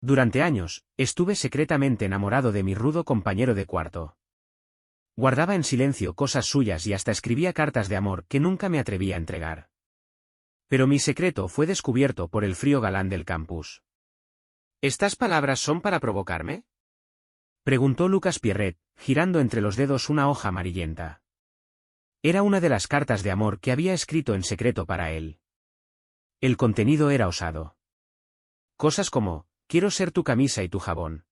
Durante años, estuve secretamente enamorado de mi rudo compañero de cuarto. Guardaba en silencio cosas suyas y hasta escribía cartas de amor que nunca me atrevía a entregar. Pero mi secreto fue descubierto por el frío galán del campus. ¿Estas palabras son para provocarme? Preguntó Lucas Pierret, girando entre los dedos una hoja amarillenta. Era una de las cartas de amor que había escrito en secreto para él. El contenido era osado. Cosas como, quiero ser tu camisa y tu jabón.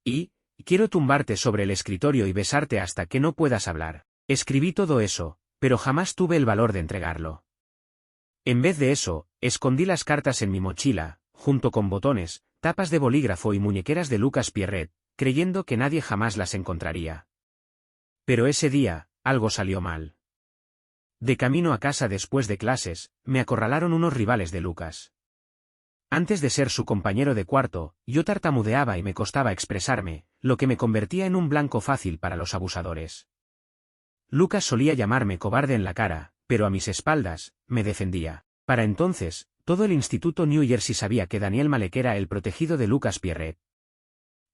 Y, quiero tumbarte sobre el escritorio y besarte hasta que no puedas hablar. Escribí todo eso, pero jamás tuve el valor de entregarlo. En vez de eso, escondí las cartas en mi mochila, junto con botones, tapas de bolígrafo y muñequeras de Lucas Pierret, creyendo que nadie jamás las encontraría. Pero ese día, algo salió mal. De camino a casa después de clases, me acorralaron unos rivales de Lucas. Antes de ser su compañero de cuarto, yo tartamudeaba y me costaba expresarme, lo que me convertía en un blanco fácil para los abusadores. Lucas solía llamarme cobarde en la cara, pero a mis espaldas, me defendía. Para entonces, todo el instituto New Jersey sabía que Daniel Malek era el protegido de Lucas Pierret.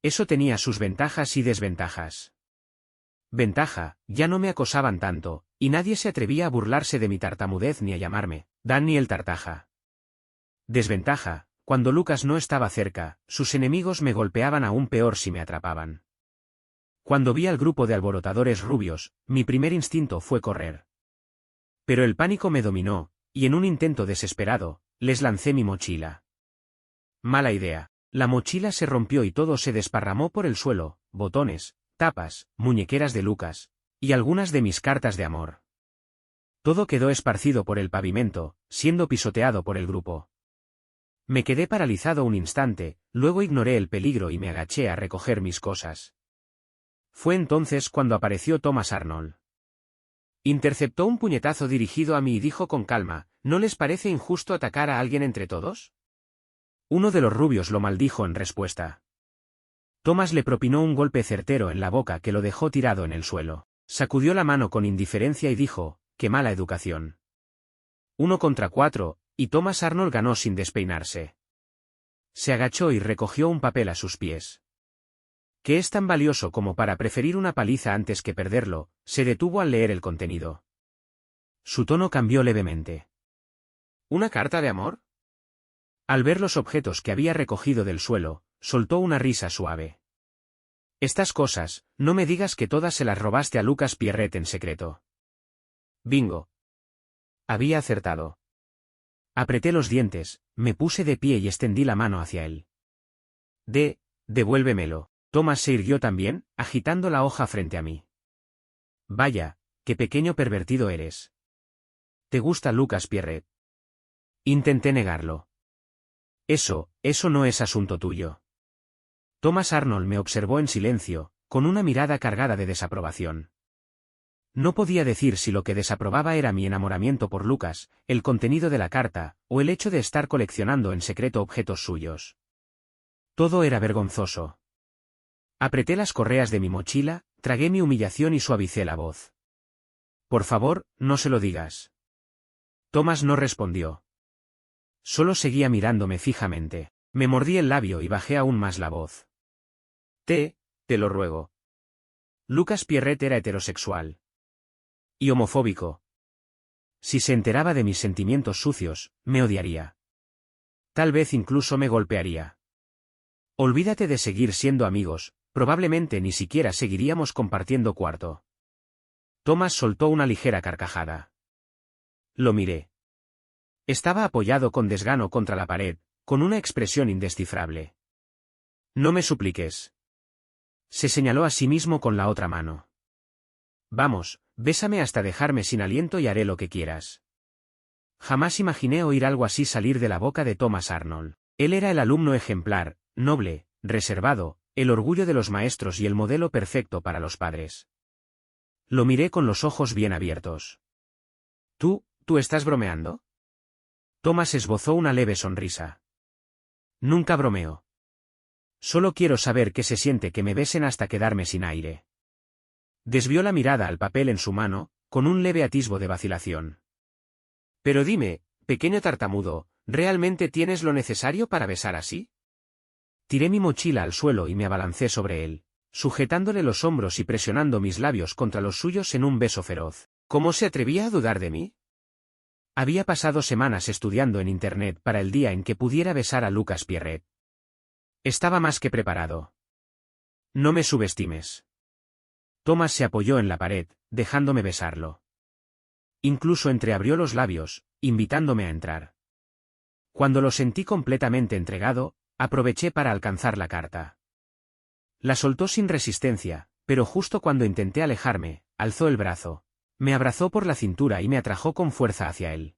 Eso tenía sus ventajas y desventajas. Ventaja, ya no me acosaban tanto, y nadie se atrevía a burlarse de mi tartamudez ni a llamarme Daniel Tartaja. Desventaja, cuando Lucas no estaba cerca, sus enemigos me golpeaban aún peor si me atrapaban. Cuando vi al grupo de alborotadores rubios, mi primer instinto fue correr. Pero el pánico me dominó, y en un intento desesperado, les lancé mi mochila. Mala idea. La mochila se rompió y todo se desparramó por el suelo, botones, tapas, muñequeras de Lucas, y algunas de mis cartas de amor. Todo quedó esparcido por el pavimento, siendo pisoteado por el grupo. Me quedé paralizado un instante, luego ignoré el peligro y me agaché a recoger mis cosas. Fue entonces cuando apareció Thomas Arnold. Interceptó un puñetazo dirigido a mí y dijo con calma, ¿no les parece injusto atacar a alguien entre todos? Uno de los rubios lo maldijo en respuesta. Thomas le propinó un golpe certero en la boca que lo dejó tirado en el suelo. Sacudió la mano con indiferencia y dijo, ¡qué mala educación! 1 contra 4, y Thomas Arnold ganó sin despeinarse. Se agachó y recogió un papel a sus pies. Que es tan valioso como para preferir una paliza antes que perderlo, se detuvo al leer el contenido. Su tono cambió levemente. ¿Una carta de amor? Al ver los objetos que había recogido del suelo, soltó una risa suave. Estas cosas, no me digas que todas se las robaste a Lucas Pierret en secreto. Bingo. Había acertado. Apreté los dientes, me puse de pie y extendí la mano hacia él. Devuélvemelo. Thomas se irguió también, agitando la hoja frente a mí. Vaya, qué pequeño pervertido eres. ¿Te gusta Lucas Pierret? Intenté negarlo. Eso no es asunto tuyo. Thomas Arnold me observó en silencio, con una mirada cargada de desaprobación. No podía decir si lo que desaprobaba era mi enamoramiento por Lucas, el contenido de la carta, o el hecho de estar coleccionando en secreto objetos suyos. Todo era vergonzoso. Apreté las correas de mi mochila, tragué mi humillación y suavicé la voz. Por favor, no se lo digas. Thomas no respondió. Solo seguía mirándome fijamente. Me mordí el labio y bajé aún más la voz. Te lo ruego. Lucas Pierret era heterosexual. Y homofóbico. Si se enteraba de mis sentimientos sucios, me odiaría. Tal vez incluso me golpearía. Olvídate de seguir siendo amigos, probablemente ni siquiera seguiríamos compartiendo cuarto. Thomas soltó una ligera carcajada. Lo miré. Estaba apoyado con desgano contra la pared, con una expresión indescifrable. No me supliques. Se señaló a sí mismo con la otra mano. Vamos, bésame hasta dejarme sin aliento y haré lo que quieras. Jamás imaginé oír algo así salir de la boca de Thomas Arnold. Él era el alumno ejemplar, noble, reservado, el orgullo de los maestros y el modelo perfecto para los padres. Lo miré con los ojos bien abiertos. ¿Tú estás bromeando? Thomas esbozó una leve sonrisa. Nunca bromeo. Solo quiero saber qué se siente que me besen hasta quedarme sin aire. Desvió la mirada al papel en su mano, con un leve atisbo de vacilación. Pero dime, pequeño tartamudo, ¿realmente tienes lo necesario para besar así? Tiré mi mochila al suelo y me abalancé sobre él, sujetándole los hombros y presionando mis labios contra los suyos en un beso feroz. ¿Cómo se atrevía a dudar de mí? Había pasado semanas estudiando en Internet para el día en que pudiera besar a Lucas Pierret. Estaba más que preparado. No me subestimes. Thomas se apoyó en la pared, dejándome besarlo. Incluso entreabrió los labios, invitándome a entrar. Cuando lo sentí completamente entregado, aproveché para alcanzar la carta. La soltó sin resistencia, pero justo cuando intenté alejarme, alzó el brazo, me abrazó por la cintura y me atrajo con fuerza hacia él.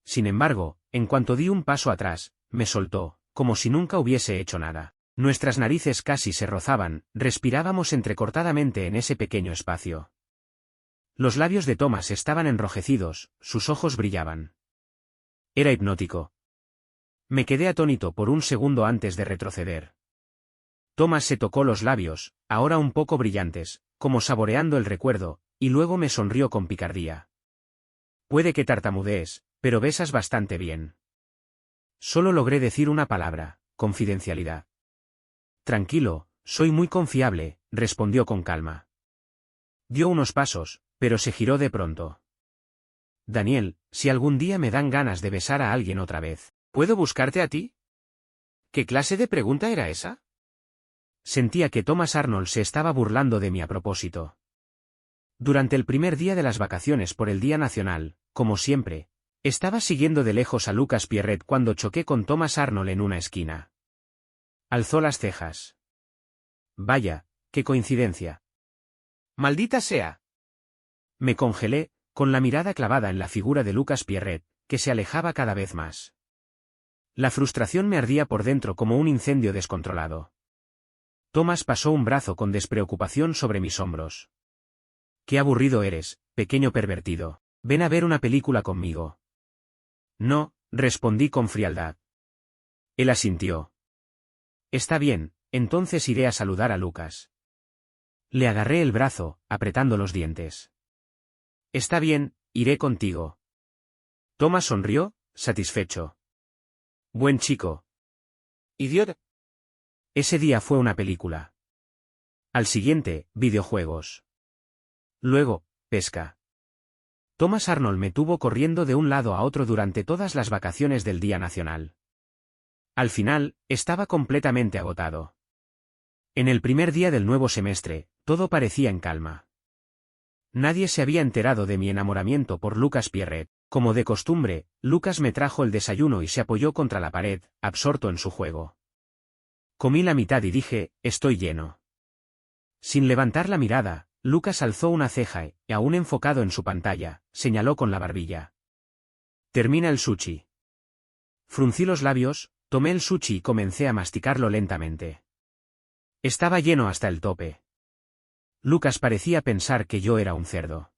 Sin embargo, en cuanto di un paso atrás, me soltó, como si nunca hubiese hecho nada. Nuestras narices casi se rozaban, respirábamos entrecortadamente en ese pequeño espacio. Los labios de Thomas estaban enrojecidos, sus ojos brillaban. Era hipnótico. Me quedé atónito por un segundo antes de retroceder. Thomas se tocó los labios, ahora un poco brillantes, como saboreando el recuerdo, y luego me sonrió con picardía. Puede que tartamudees, pero besas bastante bien. Solo logré decir una palabra: confidencialidad. Tranquilo, soy muy confiable, respondió con calma. Dio unos pasos, pero se giró de pronto. Daniel, si algún día me dan ganas de besar a alguien otra vez, ¿puedo buscarte a ti? ¿Qué clase de pregunta era esa? Sentía que Thomas Arnold se estaba burlando de mí a propósito. Durante el primer día de las vacaciones por el Día Nacional, como siempre, estaba siguiendo de lejos a Lucas Pierret cuando choqué con Thomas Arnold en una esquina. Alzó las cejas. Vaya, qué coincidencia. ¡Maldita sea! Me congelé, con la mirada clavada en la figura de Lucas Pierret, que se alejaba cada vez más. La frustración me ardía por dentro como un incendio descontrolado. Thomas pasó un brazo con despreocupación sobre mis hombros. Qué aburrido eres, pequeño pervertido. Ven a ver una película conmigo. No, respondí con frialdad. Él asintió. Está bien, entonces iré a saludar a Lucas. Le agarré el brazo, apretando los dientes. Está bien, iré contigo. Thomas sonrió, satisfecho. Buen chico. Idiota. Ese día fue una película. Al siguiente, videojuegos. Luego, pesca. Thomas Arnold me tuvo corriendo de un lado a otro durante todas las vacaciones del Día Nacional. Al final, estaba completamente agotado. En el primer día del nuevo semestre, todo parecía en calma. Nadie se había enterado de mi enamoramiento por Lucas Pierret. Como de costumbre, Lucas me trajo el desayuno y se apoyó contra la pared, absorto en su juego. Comí la mitad y dije, estoy lleno. Sin levantar la mirada, Lucas alzó una ceja y, aún enfocado en su pantalla, señaló con la barbilla. Termina el sushi. Fruncí los labios, tomé el sushi y comencé a masticarlo lentamente. Estaba lleno hasta el tope. Lucas parecía pensar que yo era un cerdo.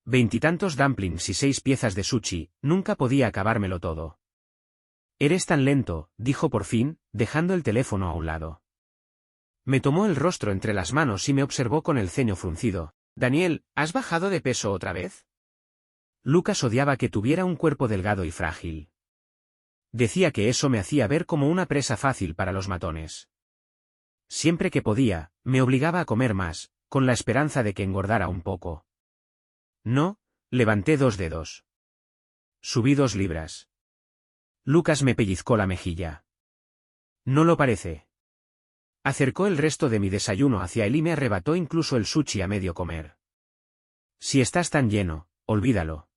20 y tantos dumplings y 6 piezas de sushi, nunca podía acabármelo todo. Eres tan lento, dijo por fin, dejando el teléfono a un lado. Me tomó el rostro entre las manos y me observó con el ceño fruncido. Daniel, ¿has bajado de peso otra vez? Lucas odiaba que tuviera un cuerpo delgado y frágil. Decía que eso me hacía ver como una presa fácil para los matones. Siempre que podía, me obligaba a comer más, con la esperanza de que engordara un poco. No, levanté 2 dedos. Subí 2 libras. Lucas me pellizcó la mejilla. ¿No lo parece? Acercó el resto de mi desayuno hacia él y me arrebató incluso el sushi a medio comer. Si estás tan lleno, olvídalo.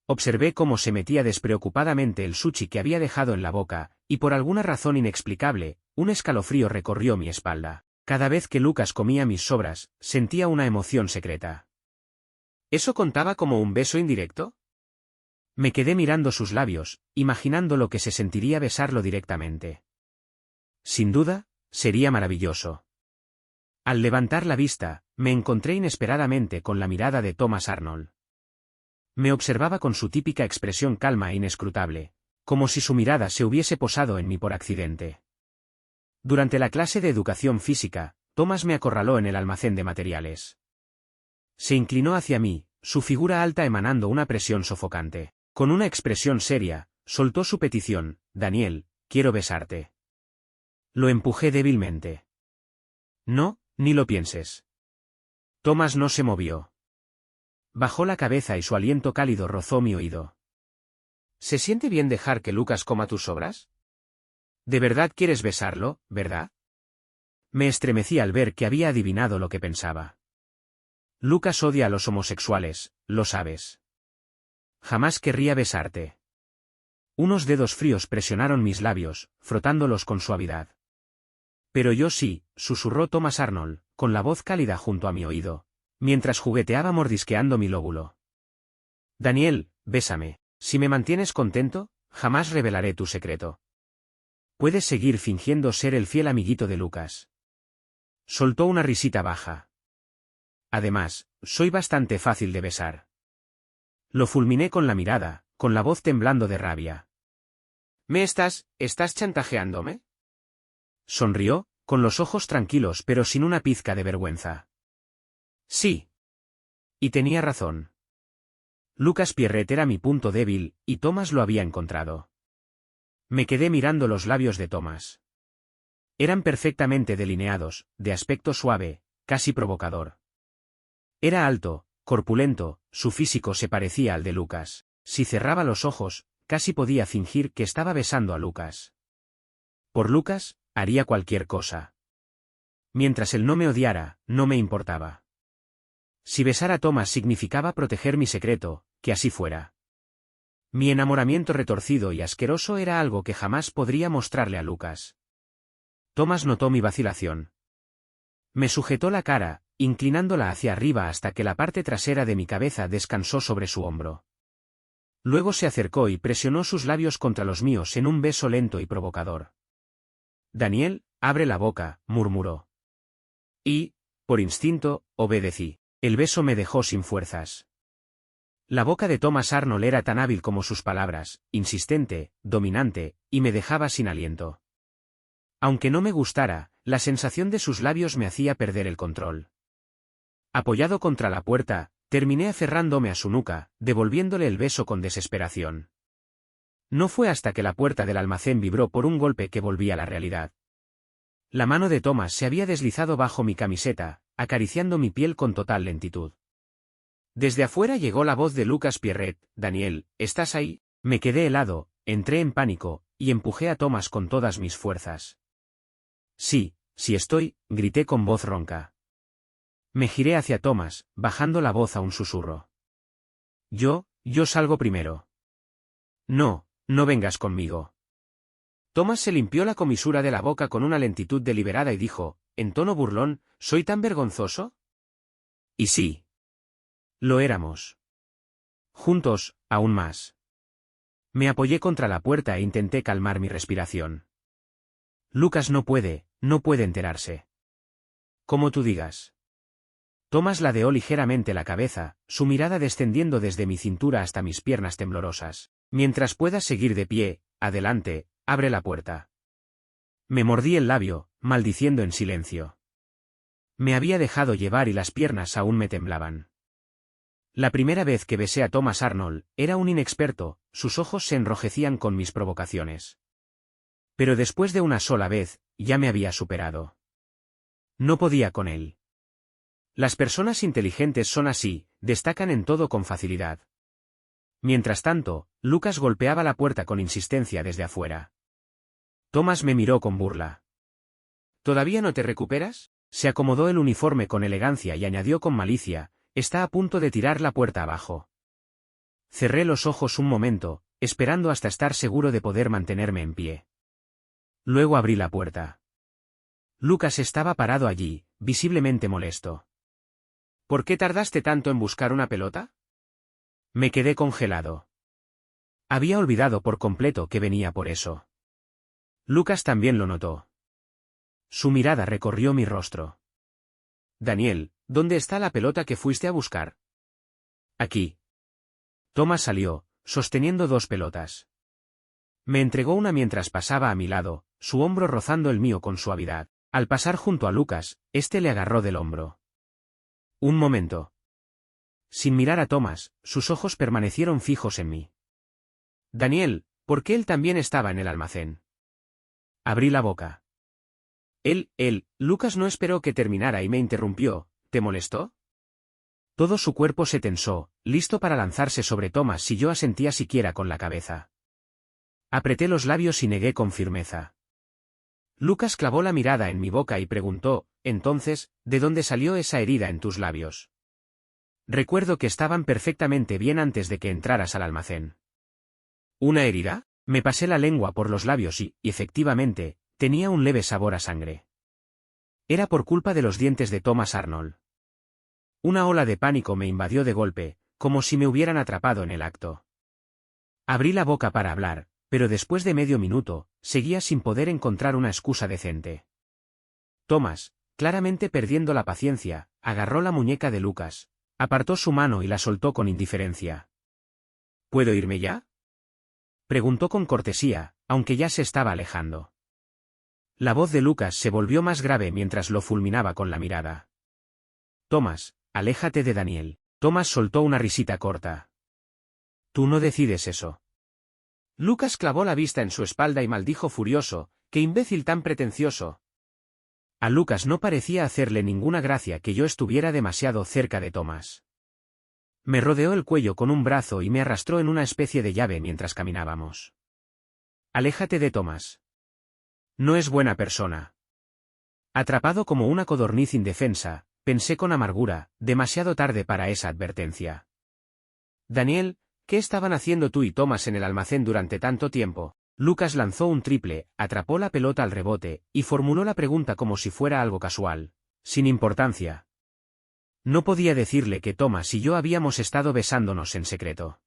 Observé cómo se metía despreocupadamente el sushi que había dejado en la boca, y por alguna razón inexplicable, un escalofrío recorrió mi espalda. Cada vez que Lucas comía mis sobras, sentía una emoción secreta. ¿Eso contaba como un beso indirecto? Me quedé mirando sus labios, imaginando lo que se sentiría besarlo directamente. Sin duda, sería maravilloso. Al levantar la vista, me encontré inesperadamente con la mirada de Thomas Arnold. Me observaba con su típica expresión calma e inescrutable, como si su mirada se hubiese posado en mí por accidente. Durante la clase de educación física, Thomas me acorraló en el almacén de materiales. Se inclinó hacia mí, su figura alta emanando una presión sofocante. Con una expresión seria, soltó su petición: Daniel, quiero besarte. Lo empujé débilmente. No, ni lo pienses. Thomas no se movió. Bajó la cabeza y su aliento cálido rozó mi oído. ¿Se siente bien dejar que Lucas coma tus sobras? ¿De verdad quieres besarlo, verdad? Me estremecí al ver que había adivinado lo que pensaba. Lucas odia a los homosexuales, lo sabes. Jamás querría besarte. Unos dedos fríos presionaron mis labios, frotándolos con suavidad. Pero yo sí, susurró Thomas Arnold, con la voz cálida junto a mi oído, mientras jugueteaba mordisqueando mi lóbulo. Daniel, bésame. Si me mantienes contento, jamás revelaré tu secreto. Puedes seguir fingiendo ser el fiel amiguito de Lucas. Soltó una risita baja. Además, soy bastante fácil de besar. Lo fulminé con la mirada, con la voz temblando de rabia. ¿Estás chantajeándome? Sonrió, con los ojos tranquilos pero sin una pizca de vergüenza. Sí. Y tenía razón. Lucas Pierret era mi punto débil, y Thomas lo había encontrado. Me quedé mirando los labios de Thomas. Eran perfectamente delineados, de aspecto suave, casi provocador. Era alto, corpulento, su físico se parecía al de Lucas. Si cerraba los ojos, casi podía fingir que estaba besando a Lucas. Por Lucas, haría cualquier cosa. Mientras él no me odiara, no me importaba. Si besar a Thomas significaba proteger mi secreto, que así fuera. Mi enamoramiento retorcido y asqueroso era algo que jamás podría mostrarle a Lucas. Thomas notó mi vacilación. Me sujetó la cara, inclinándola hacia arriba hasta que la parte trasera de mi cabeza descansó sobre su hombro. Luego se acercó y presionó sus labios contra los míos en un beso lento y provocador. Daniel, abre la boca, murmuró. Y, por instinto, obedecí. El beso me dejó sin fuerzas. La boca de Thomas Arnold era tan hábil como sus palabras, insistente, dominante, y me dejaba sin aliento. Aunque no me gustara, la sensación de sus labios me hacía perder el control. Apoyado contra la puerta, terminé aferrándome a su nuca, devolviéndole el beso con desesperación. No fue hasta que la puerta del almacén vibró por un golpe que volví a la realidad. La mano de Thomas se había deslizado bajo mi camiseta, acariciando mi piel con total lentitud. Desde afuera llegó la voz de Lucas Pierret. Daniel, ¿estás ahí? Me quedé helado, entré en pánico, y empujé a Thomas con todas mis fuerzas. Sí, sí estoy, grité con voz ronca. Me giré hacia Thomas, bajando la voz a un susurro. Yo salgo primero. No, no vengas conmigo. Thomas se limpió la comisura de la boca con una lentitud deliberada y dijo, en tono burlón, ¿soy tan vergonzoso? Y sí. Lo éramos. Juntos, aún más. Me apoyé contra la puerta e intenté calmar mi respiración. Lucas no puede enterarse. Como tú digas. Thomas ladeó ligeramente la cabeza, su mirada descendiendo desde mi cintura hasta mis piernas temblorosas. Mientras puedas seguir de pie, adelante, abre la puerta. Me mordí el labio, maldiciendo en silencio. Me había dejado llevar y las piernas aún me temblaban. La primera vez que besé a Thomas Arnold, era un inexperto, sus ojos se enrojecían con mis provocaciones. Pero después de una sola vez, ya me había superado. No podía con él. Las personas inteligentes son así, destacan en todo con facilidad. Mientras tanto, Lucas golpeaba la puerta con insistencia desde afuera. Thomas me miró con burla. ¿Todavía no te recuperas? Se acomodó el uniforme con elegancia y añadió con malicia, está a punto de tirar la puerta abajo. Cerré los ojos un momento, esperando hasta estar seguro de poder mantenerme en pie. Luego abrí la puerta. Lucas estaba parado allí, visiblemente molesto. ¿Por qué tardaste tanto en buscar una pelota? Me quedé congelado. Había olvidado por completo que venía por eso. Lucas también lo notó. Su mirada recorrió mi rostro. Daniel, ¿dónde está la pelota que fuiste a buscar? Aquí. Thomas salió, sosteniendo dos pelotas. Me entregó una mientras pasaba a mi lado, su hombro rozando el mío con suavidad. Al pasar junto a Lucas, este le agarró del hombro. Un momento. Sin mirar a Thomas, sus ojos permanecieron fijos en mí. Daniel, ¿por qué él también estaba en el almacén? Abrí la boca. Lucas no esperó que terminara y me interrumpió. ¿Te molestó? Todo su cuerpo se tensó, listo para lanzarse sobre Thomas si yo asentía siquiera con la cabeza. Apreté los labios y negué con firmeza. Lucas clavó la mirada en mi boca y preguntó, entonces, ¿de dónde salió esa herida en tus labios? Recuerdo que estaban perfectamente bien antes de que entraras al almacén. ¿Una herida? Me pasé la lengua por los labios y, efectivamente, tenía un leve sabor a sangre. Era por culpa de los dientes de Thomas Arnold. Una ola de pánico me invadió de golpe, como si me hubieran atrapado en el acto. Abrí la boca para hablar, pero después de medio minuto, seguía sin poder encontrar una excusa decente. Thomas, claramente perdiendo la paciencia, agarró la muñeca de Lucas, apartó su mano y la soltó con indiferencia. ¿Puedo irme ya? Preguntó con cortesía, aunque ya se estaba alejando. La voz de Lucas se volvió más grave mientras lo fulminaba con la mirada. Thomas, aléjate de Daniel. Thomas soltó una risita corta. Tú no decides eso. Lucas clavó la vista en su espalda y maldijo furioso, ¡qué imbécil tan pretencioso! A Lucas no parecía hacerle ninguna gracia que yo estuviera demasiado cerca de Thomas. Me rodeó el cuello con un brazo y me arrastró en una especie de llave mientras caminábamos. Aléjate de Thomas. No es buena persona. Atrapado como una codorniz indefensa, pensé con amargura, demasiado tarde para esa advertencia. Daniel, ¿qué estaban haciendo tú y Thomas en el almacén durante tanto tiempo? Lucas lanzó un triple, atrapó la pelota al rebote, y formuló la pregunta como si fuera algo casual, sin importancia. No podía decirle que Thomas y yo habíamos estado besándonos en secreto.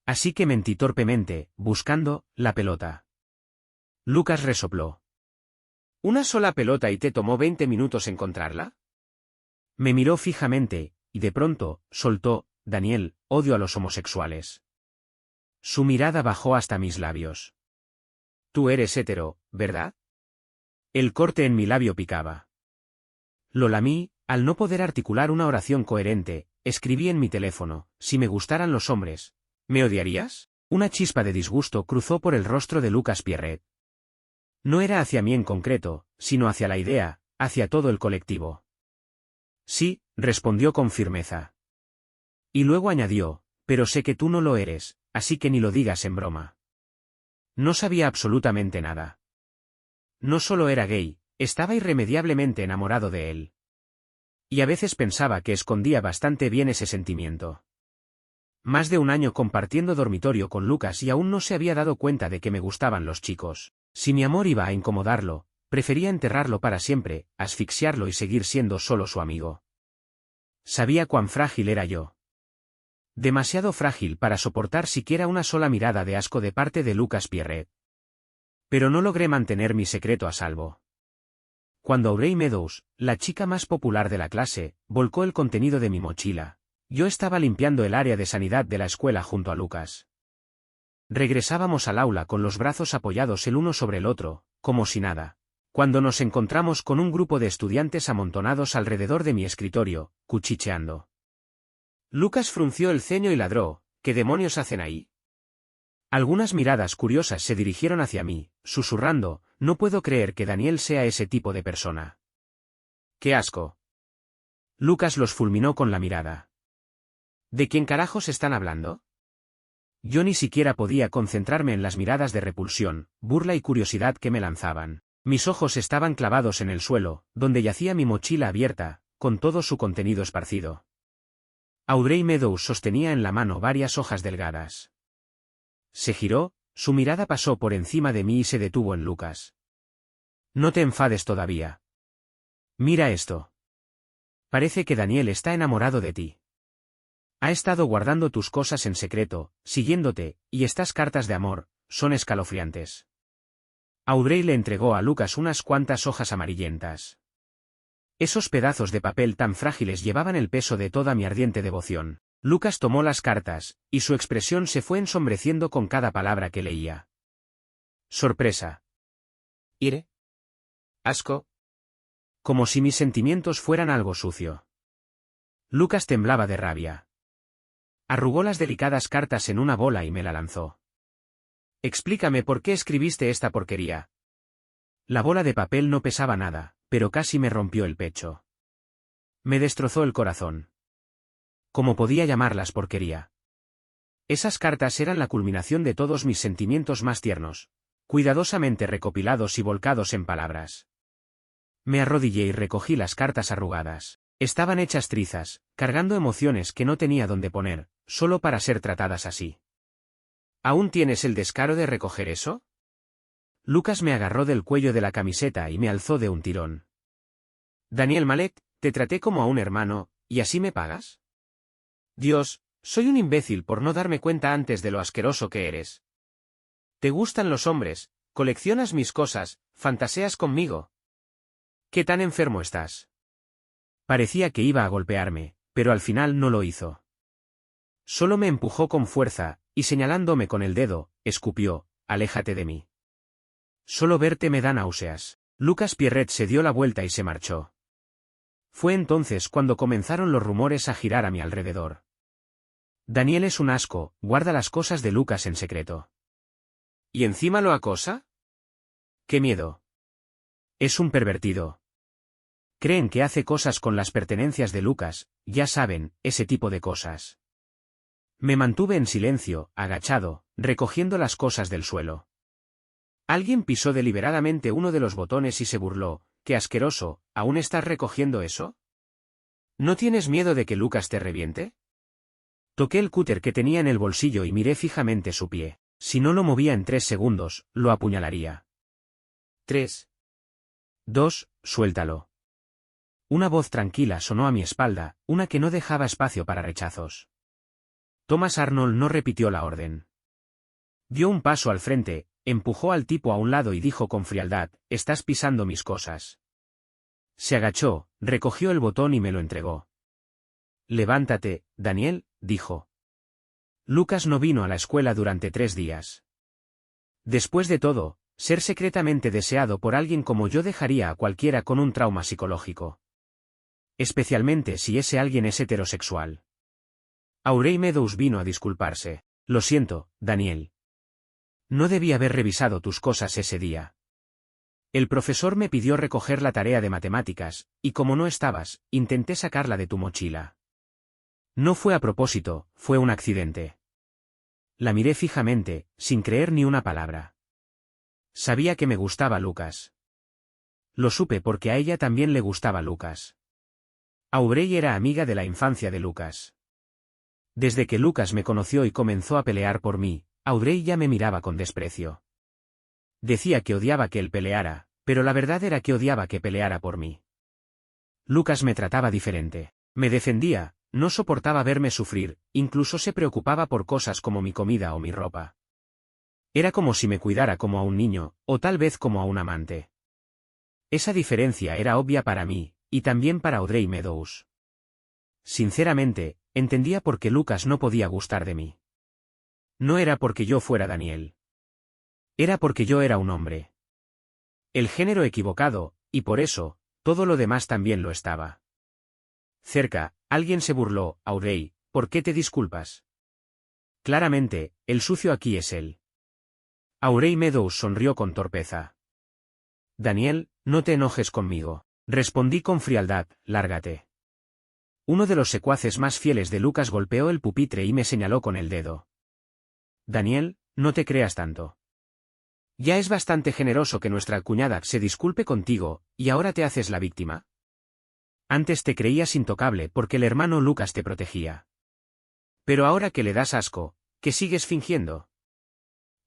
Así que mentí torpemente, buscando la pelota. Lucas resopló. ¿Una sola pelota y te tomó 20 minutos encontrarla? Me miró fijamente, y de pronto, soltó, Daniel, odio a los homosexuales. Su mirada bajó hasta mis labios. Tú eres hetero, ¿verdad? El corte en mi labio picaba. Lo lamí, al no poder articular una oración coherente, escribí en mi teléfono, si me gustaran los hombres, ¿me odiarías? Una chispa de disgusto cruzó por el rostro de Lucas Pierret. No era hacia mí en concreto, sino hacia la idea, hacia todo el colectivo. Sí, respondió con firmeza. Y luego añadió, pero sé que tú no lo eres, así que ni lo digas en broma. No sabía absolutamente nada. No solo era gay, estaba irremediablemente enamorado de él. Y a veces pensaba que escondía bastante bien ese sentimiento. Más de un año compartiendo dormitorio con Lucas y aún no se había dado cuenta de que me gustaban los chicos. Si mi amor iba a incomodarlo, prefería enterrarlo para siempre, asfixiarlo y seguir siendo solo su amigo. Sabía cuán frágil era yo. Demasiado frágil para soportar siquiera una sola mirada de asco de parte de Lucas Pierret. Pero no logré mantener mi secreto a salvo. Cuando Aubrey Meadows, la chica más popular de la clase, volcó el contenido de mi mochila, yo estaba limpiando el área de sanidad de la escuela junto a Lucas. Regresábamos al aula con los brazos apoyados el uno sobre el otro, como si nada, cuando nos encontramos con un grupo de estudiantes amontonados alrededor de mi escritorio, cuchicheando. Lucas frunció el ceño y ladró, ¿qué demonios hacen ahí? Algunas miradas curiosas se dirigieron hacia mí, susurrando, no puedo creer que Daniel sea ese tipo de persona. ¡Qué asco! Lucas los fulminó con la mirada. ¿De quién carajos están hablando? Yo ni siquiera podía concentrarme en las miradas de repulsión, burla y curiosidad que me lanzaban. Mis ojos estaban clavados en el suelo, donde yacía mi mochila abierta, con todo su contenido esparcido. Aubrey Meadows sostenía en la mano varias hojas delgadas. Se giró, su mirada pasó por encima de mí y se detuvo en Lucas. No te enfades todavía. Mira esto. Parece que Daniel está enamorado de ti. Ha estado guardando tus cosas en secreto, siguiéndote, y estas cartas de amor, son escalofriantes. Aubrey le entregó a Lucas unas cuantas hojas amarillentas. Esos pedazos de papel tan frágiles llevaban el peso de toda mi ardiente devoción. Lucas tomó las cartas, y su expresión se fue ensombreciendo con cada palabra que leía. Sorpresa. Ire. Asco. Como si mis sentimientos fueran algo sucio. Lucas temblaba de rabia. Arrugó las delicadas cartas en una bola y me la lanzó. Explícame por qué escribiste esta porquería. La bola de papel no pesaba nada, pero casi me rompió el pecho. Me destrozó el corazón. ¿Cómo podía llamarlas porquería? Esas cartas eran la culminación de todos mis sentimientos más tiernos, cuidadosamente recopilados y volcados en palabras. Me arrodillé y recogí las cartas arrugadas. Estaban hechas trizas, cargando emociones que no tenía dónde poner, solo para ser tratadas así. ¿Aún tienes el descaro de recoger eso? Lucas me agarró del cuello de la camiseta y me alzó de un tirón. Daniel Malek, te traté como a un hermano, ¿y así me pagas? Dios, soy un imbécil por no darme cuenta antes de lo asqueroso que eres. ¿Te gustan los hombres? ¿Coleccionas mis cosas? ¿Fantaseas conmigo? ¿Qué tan enfermo estás? Parecía que iba a golpearme, pero al final no lo hizo. Solo me empujó con fuerza, y señalándome con el dedo, escupió, aléjate de mí. Solo verte me da náuseas. Lucas Pierret se dio la vuelta y se marchó. Fue entonces cuando comenzaron los rumores a girar a mi alrededor. Daniel es un asco, guarda las cosas de Lucas en secreto. ¿Y encima lo acosa? ¡Qué miedo! Es un pervertido. Creen que hace cosas con las pertenencias de Lucas, ya saben, ese tipo de cosas. Me mantuve en silencio, agachado, recogiendo las cosas del suelo. Alguien pisó deliberadamente uno de los botones y se burló. ¡Qué asqueroso! ¿Aún estás recogiendo eso? ¿No tienes miedo de que Lucas te reviente? Toqué el cúter que tenía en el bolsillo y miré fijamente su pie. Si no lo movía en 3 segundos, lo apuñalaría. 3. 2. Suéltalo. Una voz tranquila sonó a mi espalda, una que no dejaba espacio para rechazos. Thomas Arnold no repitió la orden. Dio un paso al frente, empujó al tipo a un lado y dijo con frialdad, «Estás pisando mis cosas». Se agachó, recogió el botón y me lo entregó. «Levántate, Daniel», dijo. Lucas no vino a la escuela durante 3 días. Después de todo, ser secretamente deseado por alguien como yo dejaría a cualquiera con un trauma psicológico. Especialmente si ese alguien es heterosexual. Aurey Meadows vino a disculparse. «Lo siento, Daniel. No debí haber revisado tus cosas ese día. El profesor me pidió recoger la tarea de matemáticas, y como no estabas, intenté sacarla de tu mochila. No fue a propósito, fue un accidente». La miré fijamente, sin creer ni una palabra. Sabía que me gustaba Lucas. Lo supe porque a ella también le gustaba Lucas. Aurey era amiga de la infancia de Lucas. Desde que Lucas me conoció y comenzó a pelear por mí, Aurey ya me miraba con desprecio. Decía que odiaba que él peleara, pero la verdad era que odiaba que peleara por mí. Lucas me trataba diferente. Me defendía, no soportaba verme sufrir, incluso se preocupaba por cosas como mi comida o mi ropa. Era como si me cuidara como a un niño, o tal vez como a un amante. Esa diferencia era obvia para mí, y también para Aurey Meadows. Sinceramente, entendía por qué Lucas no podía gustar de mí. No era porque yo fuera Daniel. Era porque yo era un hombre. El género equivocado, y por eso, todo lo demás también lo estaba. Cerca, alguien se burló, Aurey, ¿por qué te disculpas? Claramente, el sucio aquí es él. Aurey Meadows sonrió con torpeza. Daniel, no te enojes conmigo. Respondí con frialdad, lárgate. Uno de los secuaces más fieles de Lucas golpeó el pupitre y me señaló con el dedo. Daniel, no te creas tanto. Ya es bastante generoso que nuestra cuñada se disculpe contigo, y ahora te haces la víctima. Antes te creías intocable porque el hermano Lucas te protegía. Pero ahora que le das asco, ¿qué sigues fingiendo?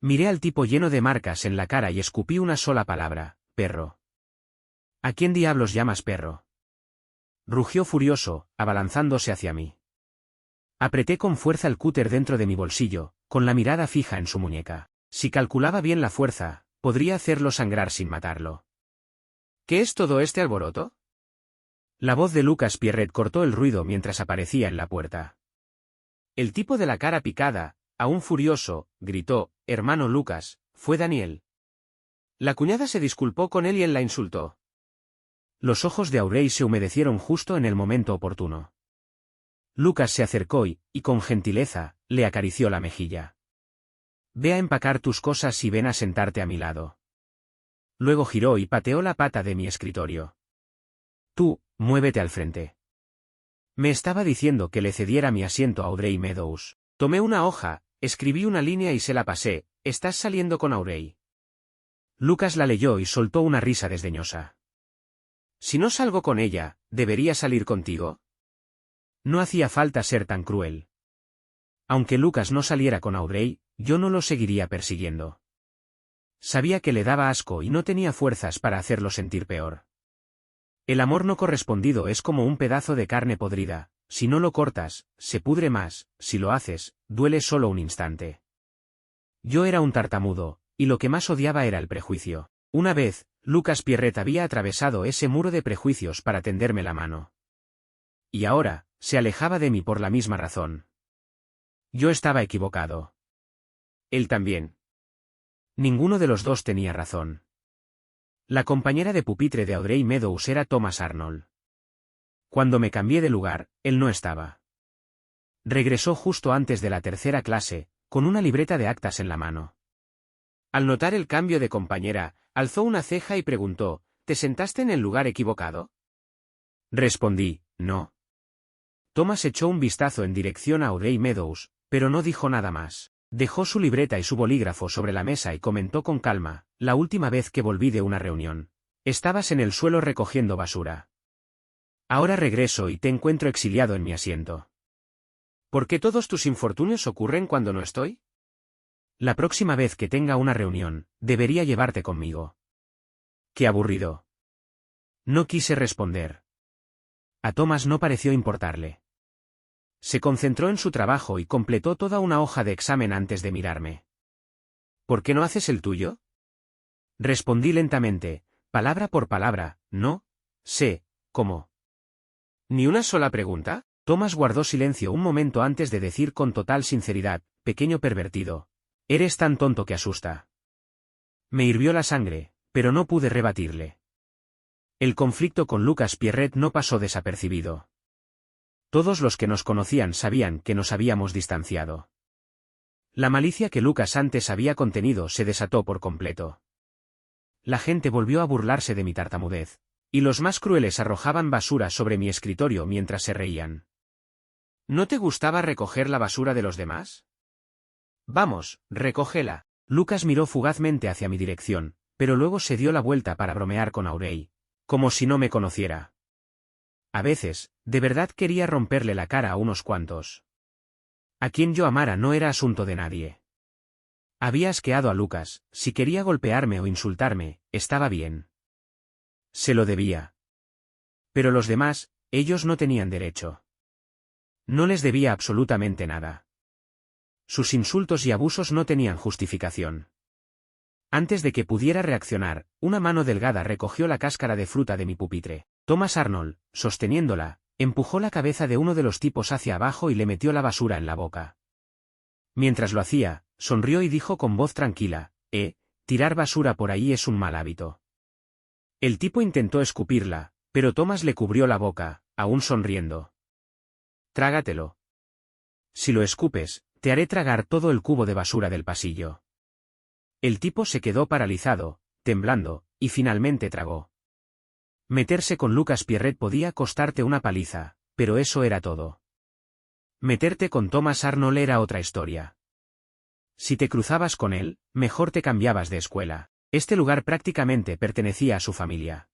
Miré al tipo lleno de marcas en la cara y escupí una sola palabra, perro. ¿A quién diablos llamas perro? Rugió furioso, abalanzándose hacia mí. Apreté con fuerza el cúter dentro de mi bolsillo, con la mirada fija en su muñeca. Si calculaba bien la fuerza, podría hacerlo sangrar sin matarlo. ¿Qué es todo este alboroto? La voz de Lucas Pierret cortó el ruido mientras aparecía en la puerta. El tipo de la cara picada, aún furioso, gritó, «Hermano Lucas, fue Daniel». La cuñada se disculpó con él y él la insultó. Los ojos de Aurey se humedecieron justo en el momento oportuno. Lucas se acercó y, con gentileza, le acarició la mejilla. «Ve a empacar tus cosas y ven a sentarte a mi lado». Luego giró y pateó la pata de mi escritorio. Tú, muévete al frente. Me estaba diciendo que le cediera mi asiento a Audrey Meadows. Tomé una hoja, escribí una línea y se la pasé. ¿Estás saliendo con Audrey? Lucas la leyó y soltó una risa desdeñosa. Si no salgo con ella, ¿debería salir contigo? No hacía falta ser tan cruel. Aunque Lucas no saliera con Audrey, yo no lo seguiría persiguiendo. Sabía que le daba asco y no tenía fuerzas para hacerlo sentir peor. El amor no correspondido es como un pedazo de carne podrida, si no lo cortas, se pudre más, si lo haces, duele solo un instante. Yo era un tartamudo, y lo que más odiaba era el prejuicio. Una vez, Lucas Pierret había atravesado ese muro de prejuicios para tenderme la mano. Y ahora, se alejaba de mí por la misma razón. Yo estaba equivocado. Él también. Ninguno de los dos tenía razón. La compañera de pupitre de Audrey Meadows era Thomas Arnold. Cuando me cambié de lugar, él no estaba. Regresó justo antes de la tercera clase, con una libreta de actas en la mano. Al notar el cambio de compañera, alzó una ceja y preguntó, ¿te sentaste en el lugar equivocado? Respondí, no. Thomas echó un vistazo en dirección a Audrey Meadows, pero no dijo nada más. Dejó su libreta y su bolígrafo sobre la mesa y comentó con calma, la última vez que volví de una reunión. Estabas en el suelo recogiendo basura. Ahora regreso y te encuentro exiliado en mi asiento. ¿Por qué todos tus infortunios ocurren cuando no estoy? La próxima vez que tenga una reunión, debería llevarte conmigo. Qué aburrido. No quise responder. A Thomas no pareció importarle. Se concentró en su trabajo y completó toda una hoja de examen antes de mirarme. ¿Por qué no haces el tuyo? Respondí lentamente, palabra por palabra, no sé cómo. ¿Ni una sola pregunta? Thomas guardó silencio un momento antes de decir con total sinceridad, pequeño pervertido. Eres tan tonto que asusta. Me hirvió la sangre, pero no pude rebatirle. El conflicto con Lucas Pierret no pasó desapercibido. Todos los que nos conocían sabían que nos habíamos distanciado. La malicia que Lucas antes había contenido se desató por completo. La gente volvió a burlarse de mi tartamudez, y los más crueles arrojaban basura sobre mi escritorio mientras se reían. ¿No te gustaba recoger la basura de los demás? Vamos, recógela. Lucas miró fugazmente hacia mi dirección, pero luego se dio la vuelta para bromear con Audrey, como si no me conociera. A veces, de verdad quería romperle la cara a unos cuantos. A quien yo amara no era asunto de nadie. Había asqueado a Lucas, si quería golpearme o insultarme, estaba bien. Se lo debía. Pero los demás, ellos no tenían derecho. No les debía absolutamente nada. Sus insultos y abusos no tenían justificación. Antes de que pudiera reaccionar, una mano delgada recogió la cáscara de fruta de mi pupitre. Thomas Arnold, sosteniéndola, empujó la cabeza de uno de los tipos hacia abajo y le metió la basura en la boca. Mientras lo hacía, sonrió y dijo con voz tranquila, tirar basura por ahí es un mal hábito. El tipo intentó escupirla, pero Thomas le cubrió la boca, aún sonriendo. Trágatelo. Si lo escupes, te haré tragar todo el cubo de basura del pasillo. El tipo se quedó paralizado, temblando, y finalmente tragó. Meterse con Lucas Pierret podía costarte una paliza, pero eso era todo. Meterte con Thomas Arnold era otra historia. Si te cruzabas con él, mejor te cambiabas de escuela. Este lugar prácticamente pertenecía a su familia.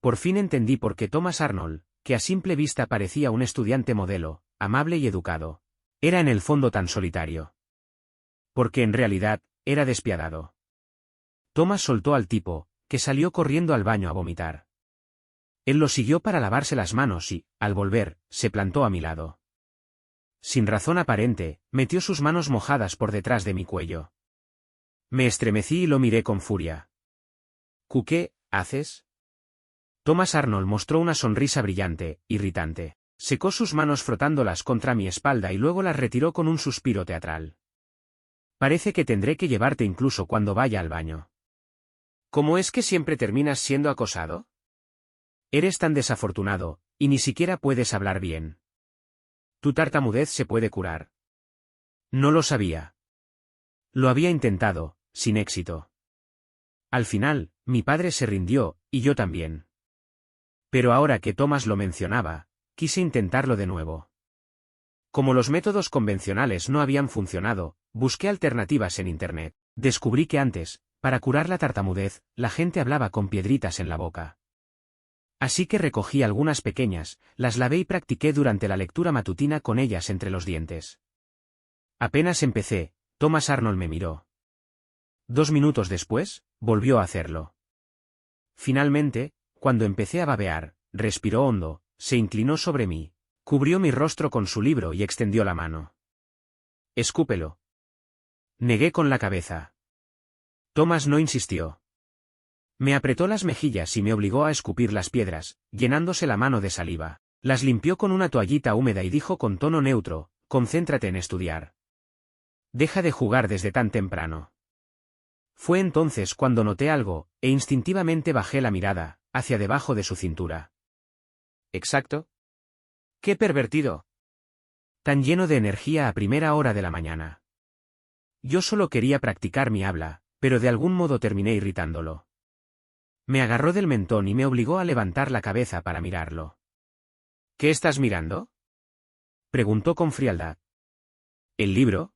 Por fin entendí por qué Thomas Arnold, que a simple vista parecía un estudiante modelo, amable y educado, era en el fondo tan solitario. Porque en realidad, era despiadado. Thomas soltó al tipo, que salió corriendo al baño a vomitar. Él lo siguió para lavarse las manos y, al volver, se plantó a mi lado. Sin razón aparente, metió sus manos mojadas por detrás de mi cuello. Me estremecí y lo miré con furia. ¿Qué haces? Thomas Arnold mostró una sonrisa brillante, irritante. Secó sus manos frotándolas contra mi espalda y luego las retiró con un suspiro teatral. Parece que tendré que llevarte incluso cuando vaya al baño. ¿Cómo es que siempre terminas siendo acosado? Eres tan desafortunado, y ni siquiera puedes hablar bien. Tu tartamudez se puede curar. No lo sabía. Lo había intentado, sin éxito. Al final, mi padre se rindió, y yo también. Pero ahora que Thomas lo mencionaba, quise intentarlo de nuevo. Como los métodos convencionales no habían funcionado, busqué alternativas en Internet. Descubrí que antes, para curar la tartamudez, la gente hablaba con piedritas en la boca. Así que recogí algunas pequeñas, las lavé y practiqué durante la lectura matutina con ellas entre los dientes. Apenas empecé, Thomas Arnold me miró. 2 minutos después, volvió a hacerlo. Finalmente, cuando empecé a babear, respiró hondo, se inclinó sobre mí, cubrió mi rostro con su libro y extendió la mano. «Escúpelo». Negué con la cabeza. Thomas no insistió. Me apretó las mejillas y me obligó a escupir las piedras, llenándose la mano de saliva. Las limpió con una toallita húmeda y dijo con tono neutro: «Concéntrate en estudiar. Deja de jugar desde tan temprano». Fue entonces cuando noté algo, e instintivamente bajé la mirada, hacia debajo de su cintura. ¿Exacto? ¡Qué pervertido! Tan lleno de energía a primera hora de la mañana. Yo solo quería practicar mi habla, pero de algún modo terminé irritándolo. Me agarró del mentón y me obligó a levantar la cabeza para mirarlo. ¿Qué estás mirando?, preguntó con frialdad. ¿El libro?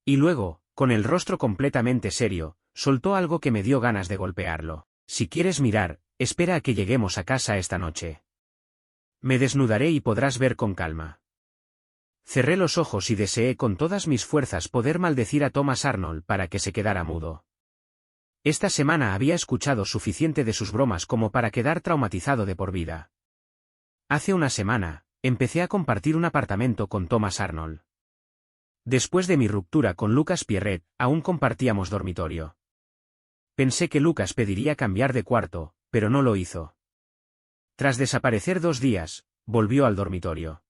Y luego, con el rostro completamente serio, soltó algo que me dio ganas de golpearlo. «Si quieres mirar, espera a que lleguemos a casa esta noche. Me desnudaré y podrás ver con calma». Cerré los ojos y deseé con todas mis fuerzas poder maldecir a Thomas Arnold para que se quedara mudo. Esta semana había escuchado suficiente de sus bromas como para quedar traumatizado de por vida. Hace una semana, empecé a compartir un apartamento con Thomas Arnold. Después de mi ruptura con Lucas Pierret, aún compartíamos dormitorio. Pensé que Lucas pediría cambiar de cuarto, pero no lo hizo. Tras desaparecer 2 días, volvió al dormitorio.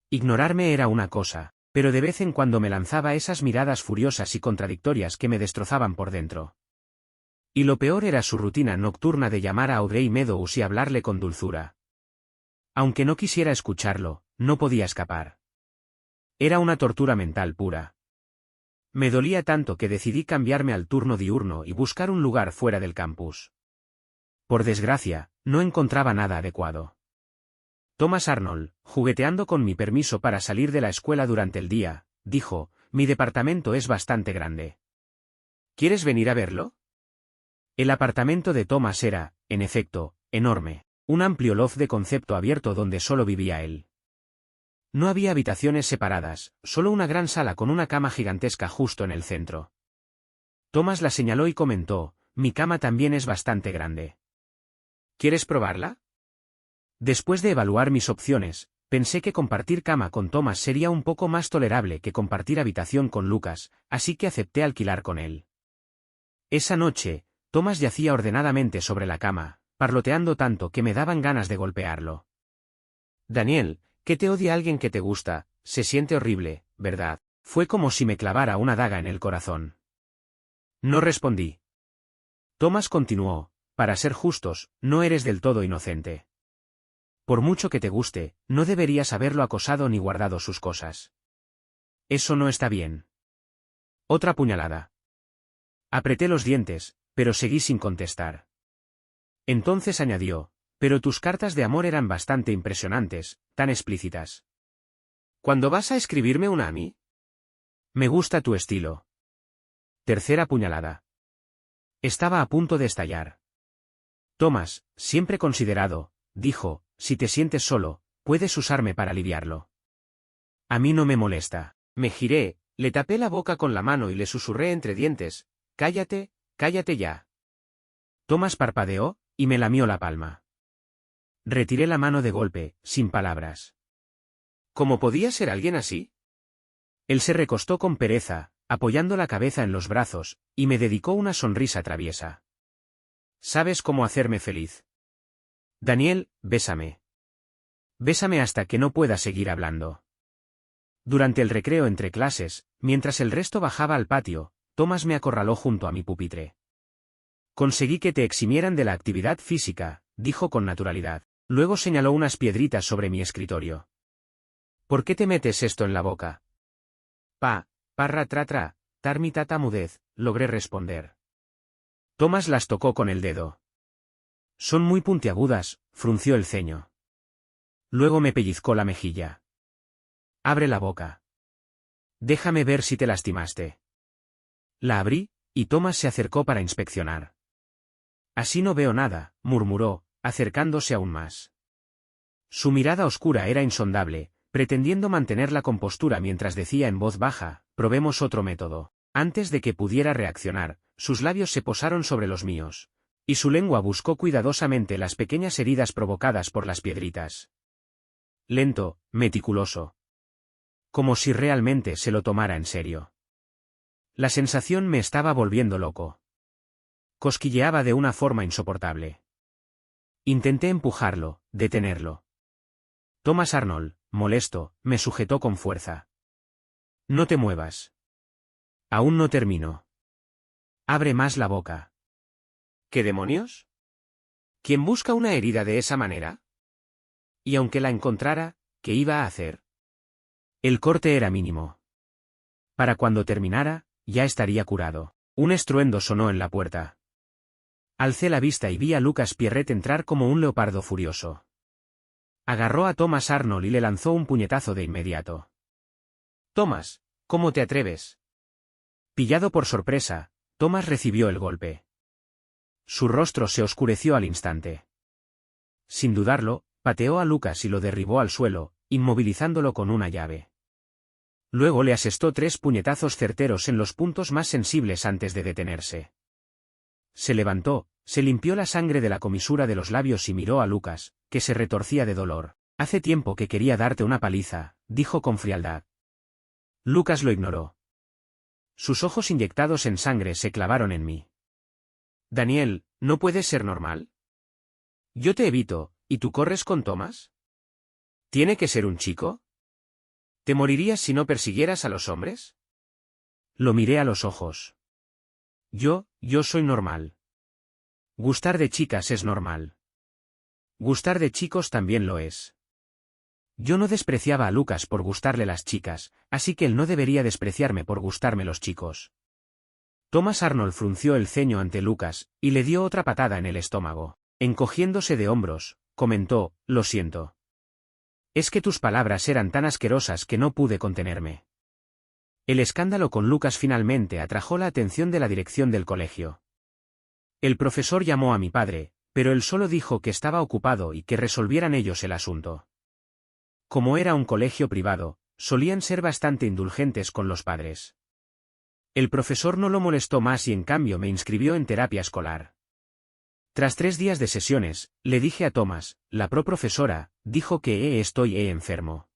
Ignorarme era una cosa, pero de vez en cuando me lanzaba esas miradas furiosas y contradictorias que me destrozaban por dentro. Y lo peor era su rutina nocturna de llamar a Audrey Meadows y hablarle con dulzura. Aunque no quisiera escucharlo, no podía escapar. Era una tortura mental pura. Me dolía tanto que decidí cambiarme al turno diurno y buscar un lugar fuera del campus. Por desgracia, no encontraba nada adecuado. Thomas Arnold, jugueteando con mi permiso para salir de la escuela durante el día, dijo: «Mi departamento es bastante grande. ¿Quieres venir a verlo?». El apartamento de Thomas era, en efecto, enorme, un amplio loft de concepto abierto donde solo vivía él. No había habitaciones separadas, solo una gran sala con una cama gigantesca justo en el centro. Thomas la señaló y comentó: «Mi cama también es bastante grande. ¿Quieres probarla?». Después de evaluar mis opciones, pensé que compartir cama con Thomas sería un poco más tolerable que compartir habitación con Lucas, así que acepté alquilar con él. Esa noche, Thomas yacía ordenadamente sobre la cama, parloteando tanto que me daban ganas de golpearlo. «Daniel, que te odia alguien que te gusta, se siente horrible, ¿verdad?». Fue como si me clavara una daga en el corazón. No respondí. Thomas continuó: «Para ser justos, no eres del todo inocente. Por mucho que te guste, no deberías haberlo acosado ni guardado sus cosas. Eso no está bien». Otra puñalada. Apreté los dientes, pero seguí sin contestar. Entonces añadió: «Pero tus cartas de amor eran bastante impresionantes, tan explícitas». «¿Cuándo vas a escribirme una a mí?». «Me gusta tu estilo». Tercera puñalada. Estaba a punto de estallar. «Thomas, siempre considerado», dijo, «si te sientes solo, puedes usarme para aliviarlo». «A mí no me molesta». Me giré, le tapé la boca con la mano y le susurré entre dientes: «Cállate, cállate ya». Thomas parpadeó, y me lamió la palma. Retiré la mano de golpe, sin palabras. ¿Cómo podía ser alguien así? Él se recostó con pereza, apoyando la cabeza en los brazos, y me dedicó una sonrisa traviesa. «¿Sabes cómo hacerme feliz? Daniel, bésame. Bésame hasta que no pueda seguir hablando». Durante el recreo entre clases, mientras el resto bajaba al patio, Thomas me acorraló junto a mi pupitre. «Conseguí que te eximieran de la actividad física», dijo con naturalidad. Luego señaló unas piedritas sobre mi escritorio. «¿Por qué te metes esto en la boca?». «Parra tratra, tar mi tatamudez», logré responder. Thomas las tocó con el dedo. Son muy puntiagudas, frunció el ceño. Luego me pellizcó la mejilla. Abre la boca. Déjame ver si te lastimaste. La abrí, y Thomas se acercó para inspeccionar. Así no veo nada, murmuró, acercándose aún más. Su mirada oscura era insondable, pretendiendo mantener la compostura mientras decía en voz baja, probemos otro método. Antes de que pudiera reaccionar, sus labios se posaron sobre los míos, y su lengua buscó cuidadosamente las pequeñas heridas provocadas por las piedritas. Lento, meticuloso. Como si realmente se lo tomara en serio. La sensación me estaba volviendo loco. Cosquilleaba de una forma insoportable. Intenté empujarlo, detenerlo. Thomas Arnold, molesto, me sujetó con fuerza. No te muevas. Aún no termino. Abre más la boca. ¿Qué demonios? ¿Quién busca una herida de esa manera? Y aunque la encontrara, ¿qué iba a hacer? El corte era mínimo. Para cuando terminara, ya estaría curado. Un estruendo sonó en la puerta. Alcé la vista y vi a Lucas Pierret entrar como un leopardo furioso. Agarró a Thomas Arnold y le lanzó un puñetazo de inmediato. Thomas, ¿cómo te atreves? Pillado por sorpresa, Thomas recibió el golpe. Su rostro se oscureció al instante. Sin dudarlo, pateó a Lucas y lo derribó al suelo, inmovilizándolo con una llave. Luego le asestó 3 puñetazos certeros en los puntos más sensibles antes de detenerse. Se levantó, se limpió la sangre de la comisura de los labios y miró a Lucas, que se retorcía de dolor. Hace tiempo que quería darte una paliza, dijo con frialdad. Lucas lo ignoró. Sus ojos inyectados en sangre se clavaron en mí. Daniel, ¿no puedes ser normal? Yo te evito, ¿y tú corres con Thomas? ¿Tiene que ser un chico? ¿Te morirías si no persiguieras a los hombres? Lo miré a los ojos. Yo soy normal. Gustar de chicas es normal. Gustar de chicos también lo es. Yo no despreciaba a Lucas por gustarle las chicas, así que él no debería despreciarme por gustarme los chicos. Thomas Arnold frunció el ceño ante Lucas, y le dio otra patada en el estómago. Encogiéndose de hombros, comentó, lo siento. Es que tus palabras eran tan asquerosas que no pude contenerme. El escándalo con Lucas finalmente atrajo la atención de la dirección del colegio. El profesor llamó a mi padre, pero él solo dijo que estaba ocupado y que resolvieran ellos el asunto. Como era un colegio privado, solían ser bastante indulgentes con los padres. El profesor no lo molestó más y en cambio me inscribió en terapia escolar. Tras 3 días de sesiones, le dije a Thomas, la profesora, dijo que estoy enfermo.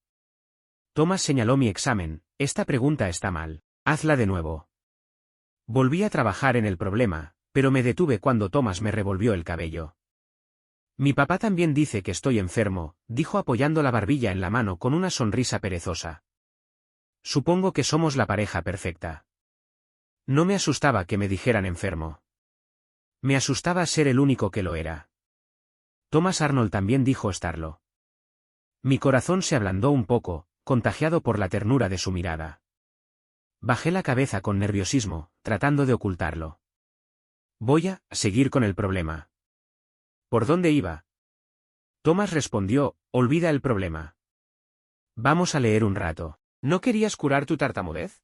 Thomas señaló mi examen, esta pregunta está mal, hazla de nuevo. Volví a trabajar en el problema, pero me detuve cuando Thomas me revolvió el cabello. Mi papá también dice que estoy enfermo, dijo apoyando la barbilla en la mano con una sonrisa perezosa. Supongo que somos la pareja perfecta. No me asustaba que me dijeran enfermo. Me asustaba ser el único que lo era. Thomas Arnold también dijo estarlo. Mi corazón se ablandó un poco, contagiado por la ternura de su mirada. Bajé la cabeza con nerviosismo, tratando de ocultarlo. Voy a seguir con el problema. ¿Por dónde iba? Thomas respondió, olvida el problema. Vamos a leer un rato. ¿No querías curar tu tartamudez?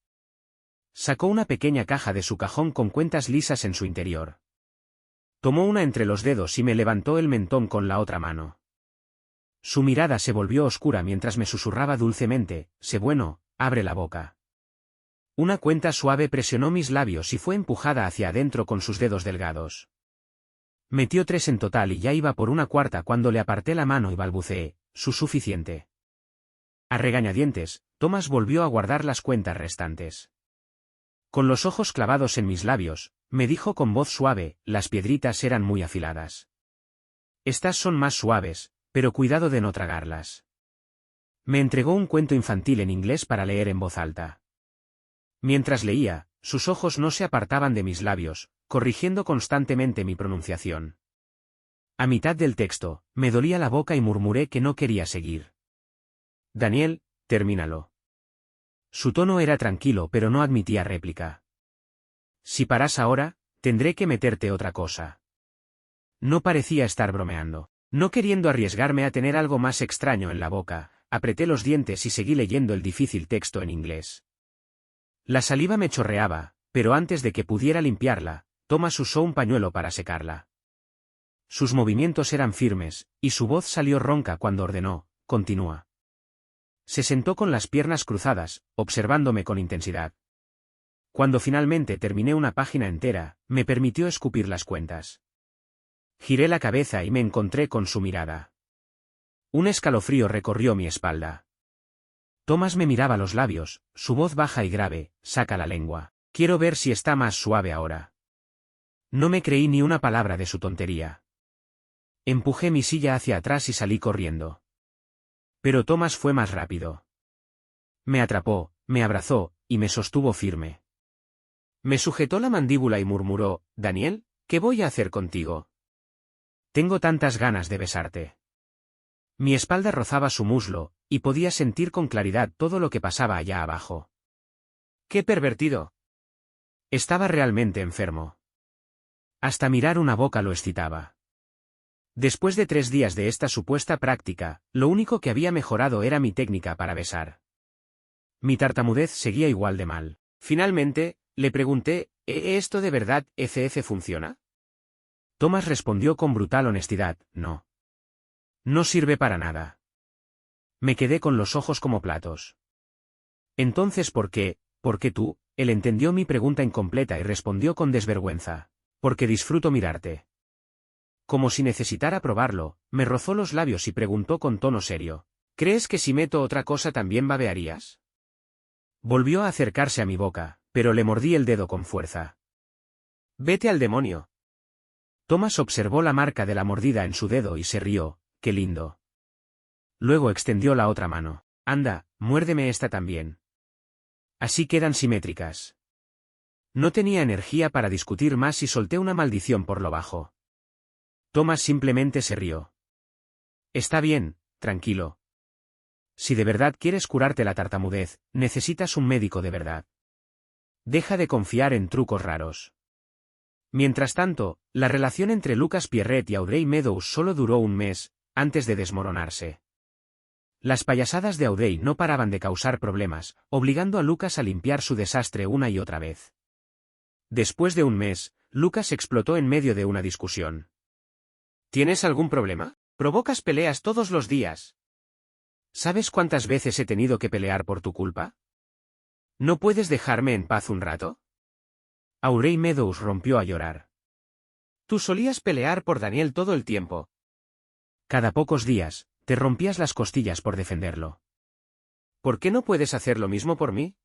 Sacó una pequeña caja de su cajón con cuentas lisas en su interior. Tomó una entre los dedos y me levantó el mentón con la otra mano. Su mirada se volvió oscura mientras me susurraba dulcemente, sé bueno, abre la boca. Una cuenta suave presionó mis labios y fue empujada hacia adentro con sus dedos delgados. Metió 3 en total y ya iba por una cuarta cuando le aparté la mano y balbuceé, suficiente. A regañadientes, Thomas volvió a guardar las cuentas restantes. Con los ojos clavados en mis labios, me dijo con voz suave, las piedritas eran muy afiladas. Estas son más suaves, pero cuidado de no tragarlas. Me entregó un cuento infantil en inglés para leer en voz alta. Mientras leía, sus ojos no se apartaban de mis labios, corrigiendo constantemente mi pronunciación. A mitad del texto, me dolía la boca y murmuré que no quería seguir. Daniel, termínalo. Su tono era tranquilo pero no admitía réplica. Si paras ahora, Tendré que meterte otra cosa. No parecía estar bromeando. No queriendo arriesgarme a tener algo más extraño en la boca, apreté los dientes y seguí leyendo el difícil texto en inglés. La saliva me chorreaba, pero antes de que pudiera limpiarla, Thomas usó un pañuelo para secarla. Sus movimientos eran firmes, y su voz salió ronca cuando ordenó: «Continúa». Se sentó con las piernas cruzadas, observándome con intensidad. Cuando finalmente terminé una página entera, me permitió escupir las cuentas. Giré la cabeza y me encontré con su mirada. Un escalofrío recorrió mi espalda. Thomas me miraba los labios, su voz baja y grave: «Saca la lengua. Quiero ver si está más suave ahora». No me creí ni una palabra de su tontería. Empujé mi silla hacia atrás y salí corriendo. Pero Thomas fue más rápido. Me atrapó, me abrazó, y me sostuvo firme. Me sujetó la mandíbula y murmuró: «Daniel, ¿qué voy a hacer contigo? Tengo tantas ganas de besarte». Mi espalda rozaba su muslo, y podía sentir con claridad todo lo que pasaba allá abajo. ¡Qué pervertido! Estaba realmente enfermo. Hasta mirar una boca lo excitaba. Después de 3 días de esta supuesta práctica, lo único que había mejorado era mi técnica para besar. Mi tartamudez seguía igual de mal. Finalmente, le pregunté: ¿Esto de verdad, funciona? Thomas respondió con brutal honestidad: «No. No sirve para nada». Me quedé con los ojos como platos. «Entonces, ¿por qué? ¿Por qué tú?». Él entendió mi pregunta incompleta y respondió con desvergüenza: «Porque disfruto mirarte». Como si necesitara probarlo, me rozó los labios y preguntó con tono serio: «¿Crees que si meto otra cosa también babearías?». Volvió a acercarse a mi boca, pero le mordí el dedo con fuerza. «Vete al demonio». Thomas observó la marca de la mordida en su dedo y se rió: «Qué lindo». Luego extendió la otra mano. «Anda, muérdeme esta también. Así quedan simétricas». No tenía energía para discutir más y solté una maldición por lo bajo. Thomas simplemente se rió. «Está bien, tranquilo. Si de verdad quieres curarte la tartamudez, necesitas un médico de verdad. Deja de confiar en trucos raros». Mientras tanto, la relación entre Lucas Pierrett y Audrey Meadows solo duró un mes, antes de desmoronarse. Las payasadas de Audrey no paraban de causar problemas, obligando a Lucas a limpiar su desastre una y otra vez. Después de un mes, Lucas explotó en medio de una discusión. «¿Tienes algún problema? Provocas peleas todos los días. ¿Sabes cuántas veces he tenido que pelear por tu culpa? ¿No puedes dejarme en paz un rato?». Audrey Meadows rompió a llorar. «Tú solías pelear por Daniel todo el tiempo. Cada pocos días, te rompías las costillas por defenderlo. ¿Por qué no puedes hacer lo mismo por mí?».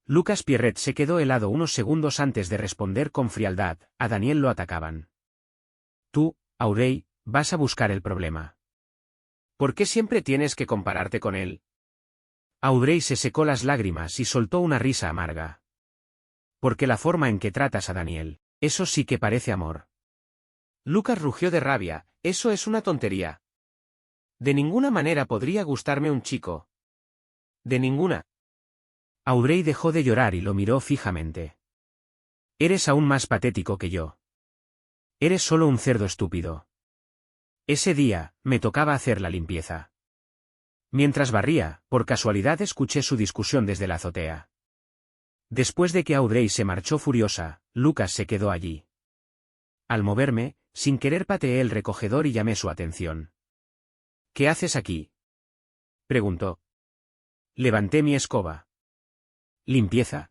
Lucas Pierrett se quedó helado unos segundos antes de responder con frialdad: «A Daniel lo atacaban. Tú, Audrey, vas a buscar el problema. ¿Por qué siempre tienes que compararte con él?». Audrey se secó las lágrimas y soltó una risa amarga. «Porque la forma en que tratas a Daniel, eso sí que parece amor». Lucas rugió de rabia: «Eso es una tontería. De ninguna manera podría gustarme un chico. De ninguna». Audrey dejó de llorar y lo miró fijamente. «Eres aún más patético que yo. Eres solo un cerdo estúpido». Ese día, me tocaba hacer la limpieza. Mientras barría, por casualidad escuché su discusión desde la azotea. Después de que Audrey se marchó furiosa, Lucas se quedó allí. Al moverme, sin querer pateé el recogedor y llamé su atención. «¿Qué haces aquí?», preguntó. Levanté mi escoba. «¿Limpieza?».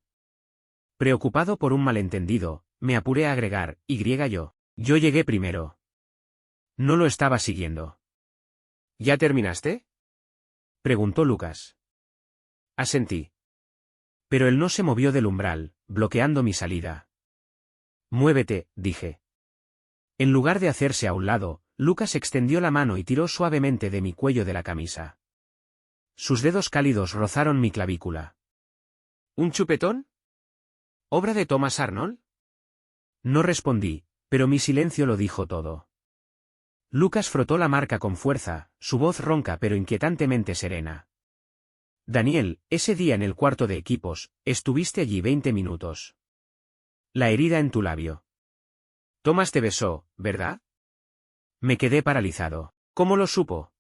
Preocupado por un malentendido, me apuré a agregar: «Yo llegué primero». No lo estaba siguiendo. «¿Ya terminaste?», preguntó Lucas. Asentí. Pero él no se movió del umbral, bloqueando mi salida. «Muévete», dije. En lugar de hacerse a un lado, Lucas extendió la mano y tiró suavemente de mi cuello de la camisa. Sus dedos cálidos rozaron mi clavícula. «¿Un chupetón? ¿Obra de Thomas Arnold?». No respondí, pero mi silencio lo dijo todo. Lucas frotó la marca con fuerza, su voz ronca pero inquietantemente serena. «Daniel, ese día en el cuarto de equipos, estuviste allí 20 minutos. La herida en tu labio. Tomás te besó, ¿verdad? Me quedé paralizado. ¿Cómo lo supo?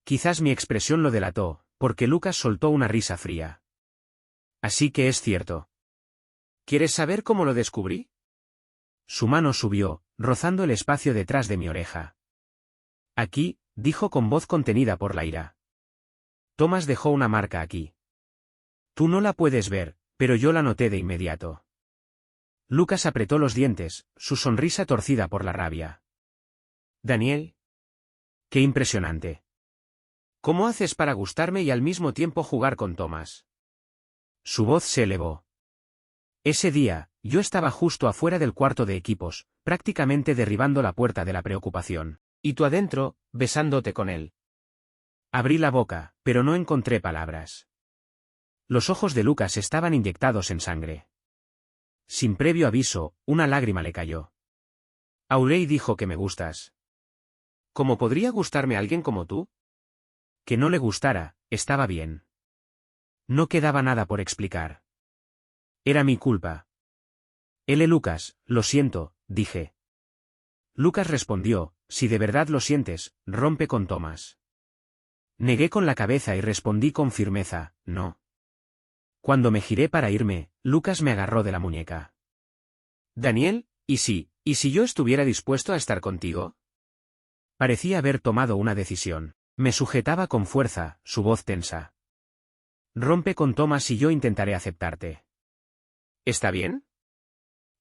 Quizás mi expresión lo delató, porque Lucas soltó una risa fría. Así que es cierto. ¿Quieres saber cómo lo descubrí? Su mano subió, rozando el espacio detrás de mi oreja. Aquí, dijo con voz contenida por la ira. Tomás dejó una marca aquí. Tú no la puedes ver, pero yo la noté de inmediato. Lucas apretó los dientes, su sonrisa torcida por la rabia. Daniel. ¡Qué impresionante! ¿Cómo haces para gustarme y al mismo tiempo jugar con Tomás? Su voz se elevó. Ese día, yo estaba justo afuera del cuarto de equipos, prácticamente derribando la puerta de la preocupación. Y tú adentro, besándote con él. Abrí la boca, pero no encontré palabras. Los ojos de Lucas estaban inyectados en sangre. Sin previo aviso, una lágrima le cayó. Aurey dijo que me gustas. ¿Cómo podría gustarme alguien como tú? Que no le gustara, estaba bien. No quedaba nada por explicar. Era mi culpa. Lucas, lo siento, dije. Lucas respondió, si de verdad lo sientes, rompe con Tomás. Negué con la cabeza y respondí con firmeza, no. Cuando me giré para irme, Lucas me agarró de la muñeca. Daniel, ¿y si yo estuviera dispuesto a estar contigo? Parecía haber tomado una decisión. Me sujetaba con fuerza, su voz tensa. Rompe con Tomás y yo intentaré aceptarte. ¿Está bien?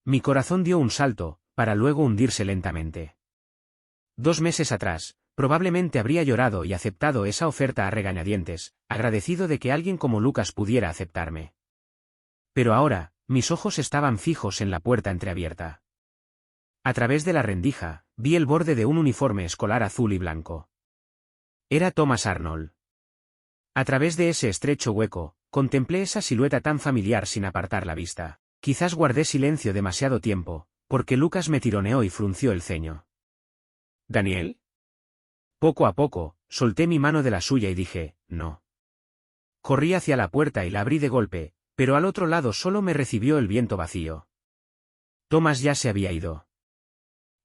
Mi corazón dio un salto, para luego hundirse lentamente. 2 meses atrás, probablemente habría llorado y aceptado esa oferta a regañadientes, agradecido de que alguien como Lucas pudiera aceptarme. Pero ahora, mis ojos estaban fijos en la puerta entreabierta. A través de la rendija, vi el borde de un uniforme escolar azul y blanco. Era Thomas Arnold. A través de ese estrecho hueco, contemplé esa silueta tan familiar sin apartar la vista. Quizás guardé silencio demasiado tiempo, porque Lucas me tironeó y frunció el ceño. ¿Daniel? Poco a poco, solté mi mano de la suya y dije, no. Corrí hacia la puerta y la abrí de golpe, pero al otro lado solo me recibió el viento vacío. Tomás ya se había ido.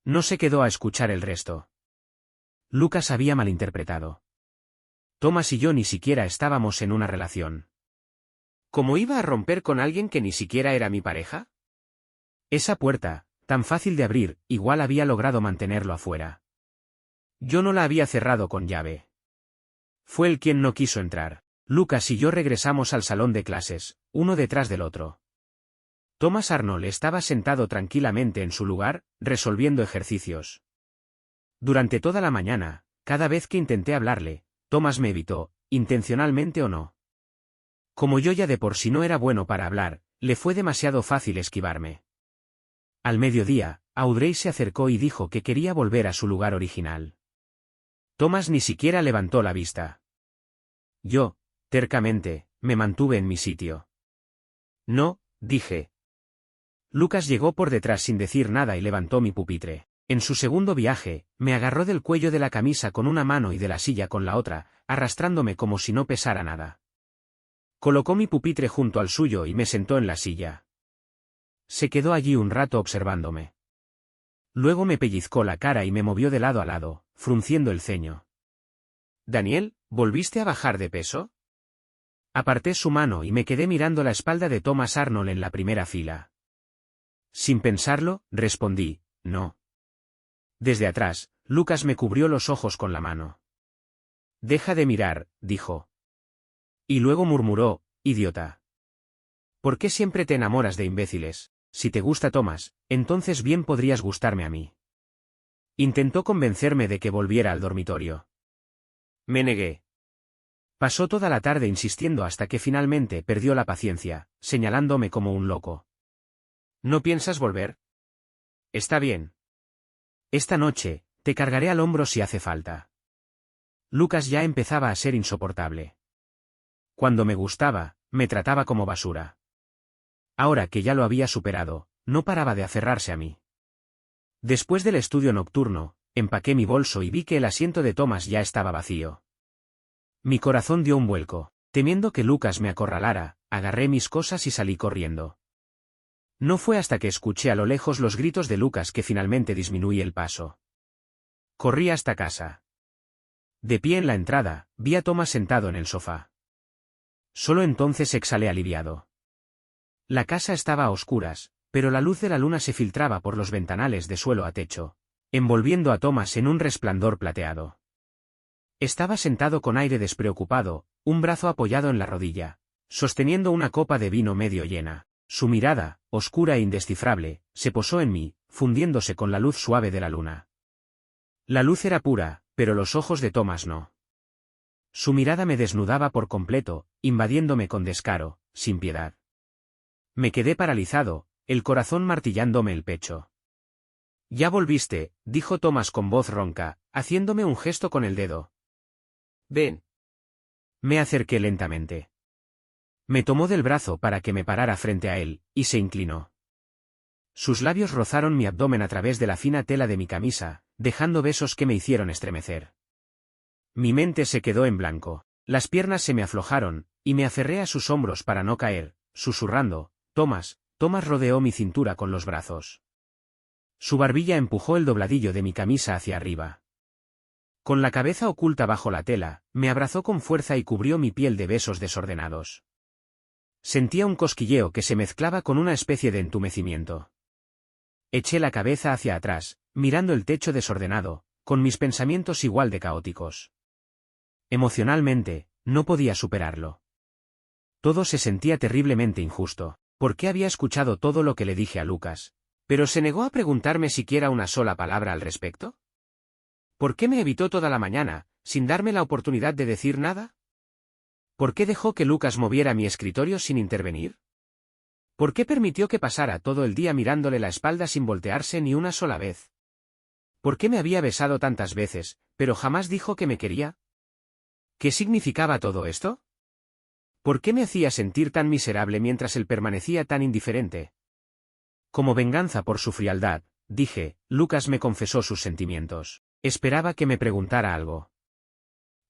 No se quedó a escuchar el resto. Lucas había malinterpretado. Tomás y yo ni siquiera estábamos en una relación. ¿Cómo iba a romper con alguien que ni siquiera era mi pareja? Esa puerta, tan fácil de abrir, igual había logrado mantenerlo afuera. Yo no la había cerrado con llave. Fue él quien no quiso entrar. Lucas y yo regresamos al salón de clases, uno detrás del otro. Thomas Arnold estaba sentado tranquilamente en su lugar, resolviendo ejercicios. Durante toda la mañana, cada vez que intenté hablarle, Thomas me evitó, intencionalmente o no. Como yo ya de por sí no era bueno para hablar, le fue demasiado fácil esquivarme. Al mediodía, Audrey se acercó y dijo que quería volver a su lugar original. Thomas ni siquiera levantó la vista. Yo, tercamente, me mantuve en mi sitio. No, dije. Lucas llegó por detrás sin decir nada y levantó mi pupitre. En su segundo viaje, me agarró del cuello de la camisa con una mano y de la silla con la otra, arrastrándome como si no pesara nada. Colocó mi pupitre junto al suyo y me sentó en la silla. Se quedó allí un rato observándome. Luego me pellizcó la cara y me movió de lado a lado, frunciendo el ceño. Daniel, ¿volviste a bajar de peso? Aparté su mano y me quedé mirando la espalda de Thomas Arnold en la primera fila. Sin pensarlo, respondí, no. Desde atrás, Lucas me cubrió los ojos con la mano. Deja de mirar, dijo. Y luego murmuró, idiota. ¿Por qué siempre te enamoras de imbéciles? Si te gusta Thomas, entonces bien podrías gustarme a mí. Intentó convencerme de que volviera al dormitorio. Me negué. Pasó toda la tarde insistiendo hasta que finalmente perdió la paciencia, señalándome como un loco. ¿No piensas volver? Está bien. Esta noche, te cargaré al hombro si hace falta. Lucas ya empezaba a ser insoportable. Cuando me gustaba, me trataba como basura. Ahora que ya lo había superado, no paraba de aferrarse a mí. Después del estudio nocturno, empaqué mi bolso y vi que el asiento de Thomas ya estaba vacío. Mi corazón dio un vuelco. Temiendo que Lucas me acorralara, agarré mis cosas y salí corriendo. No fue hasta que escuché a lo lejos los gritos de Lucas que finalmente disminuí el paso. Corrí hasta casa. De pie en la entrada, vi a Thomas sentado en el sofá. Solo entonces exhalé aliviado. La casa estaba a oscuras, pero la luz de la luna se filtraba por los ventanales de suelo a techo, envolviendo a Thomas en un resplandor plateado. Estaba sentado con aire despreocupado, un brazo apoyado en la rodilla, sosteniendo una copa de vino medio llena. Su mirada, oscura e indescifrable, se posó en mí, fundiéndose con la luz suave de la luna. La luz era pura, pero los ojos de Thomas no. Su mirada me desnudaba por completo, invadiéndome con descaro, sin piedad. Me quedé paralizado, el corazón martillándome el pecho. «Ya volviste», dijo Thomas con voz ronca, haciéndome un gesto con el dedo. «Ven». Me acerqué lentamente. Me tomó del brazo para que me parara frente a él, y se inclinó. Sus labios rozaron mi abdomen a través de la fina tela de mi camisa, dejando besos que me hicieron estremecer. Mi mente se quedó en blanco. Las piernas se me aflojaron, y me aferré a sus hombros para no caer, susurrando, «Thomas». Thomas rodeó mi cintura con los brazos. Su barbilla empujó el dobladillo de mi camisa hacia arriba. Con la cabeza oculta bajo la tela, me abrazó con fuerza y cubrió mi piel de besos desordenados. Sentía un cosquilleo que se mezclaba con una especie de entumecimiento. Eché la cabeza hacia atrás, mirando el techo desordenado, con mis pensamientos igual de caóticos. Emocionalmente, no podía superarlo. Todo se sentía terriblemente injusto. ¿Por qué había escuchado todo lo que le dije a Lucas? ¿Pero se negó a preguntarme siquiera una sola palabra al respecto? ¿Por qué me evitó toda la mañana, sin darme la oportunidad de decir nada? ¿Por qué dejó que Lucas moviera mi escritorio sin intervenir? ¿Por qué permitió que pasara todo el día mirándole la espalda sin voltearse ni una sola vez? ¿Por qué me había besado tantas veces, pero jamás dijo que me quería? ¿Qué significaba todo esto? ¿Por qué me hacía sentir tan miserable mientras él permanecía tan indiferente? Como venganza por su frialdad, dije, Lucas me confesó sus sentimientos. Esperaba que me preguntara algo.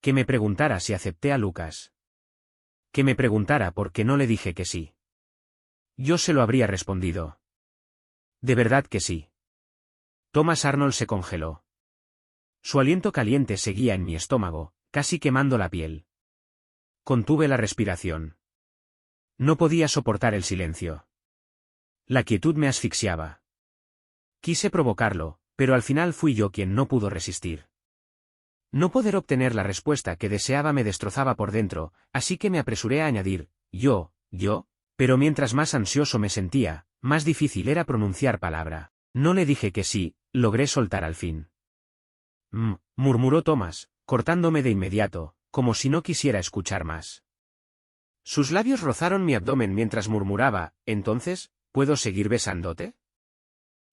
Que me preguntara si acepté a Lucas. Que me preguntara por qué no le dije que sí. Yo se lo habría respondido. De verdad que sí. Thomas Arnold se congeló. Su aliento caliente seguía en mi estómago, casi quemando la piel. Contuve la respiración. No podía soportar el silencio. La quietud me asfixiaba. Quise provocarlo, pero al final fui yo quien no pudo resistir. No poder obtener la respuesta que deseaba me destrozaba por dentro, así que me apresuré a añadir, yo, pero mientras más ansioso me sentía, más difícil era pronunciar palabra. No le dije que sí, logré soltar al fin. Murmuró Thomas, cortándome de inmediato, como si no quisiera escuchar más. Sus labios rozaron mi abdomen mientras murmuraba, «¿Entonces, puedo seguir besándote?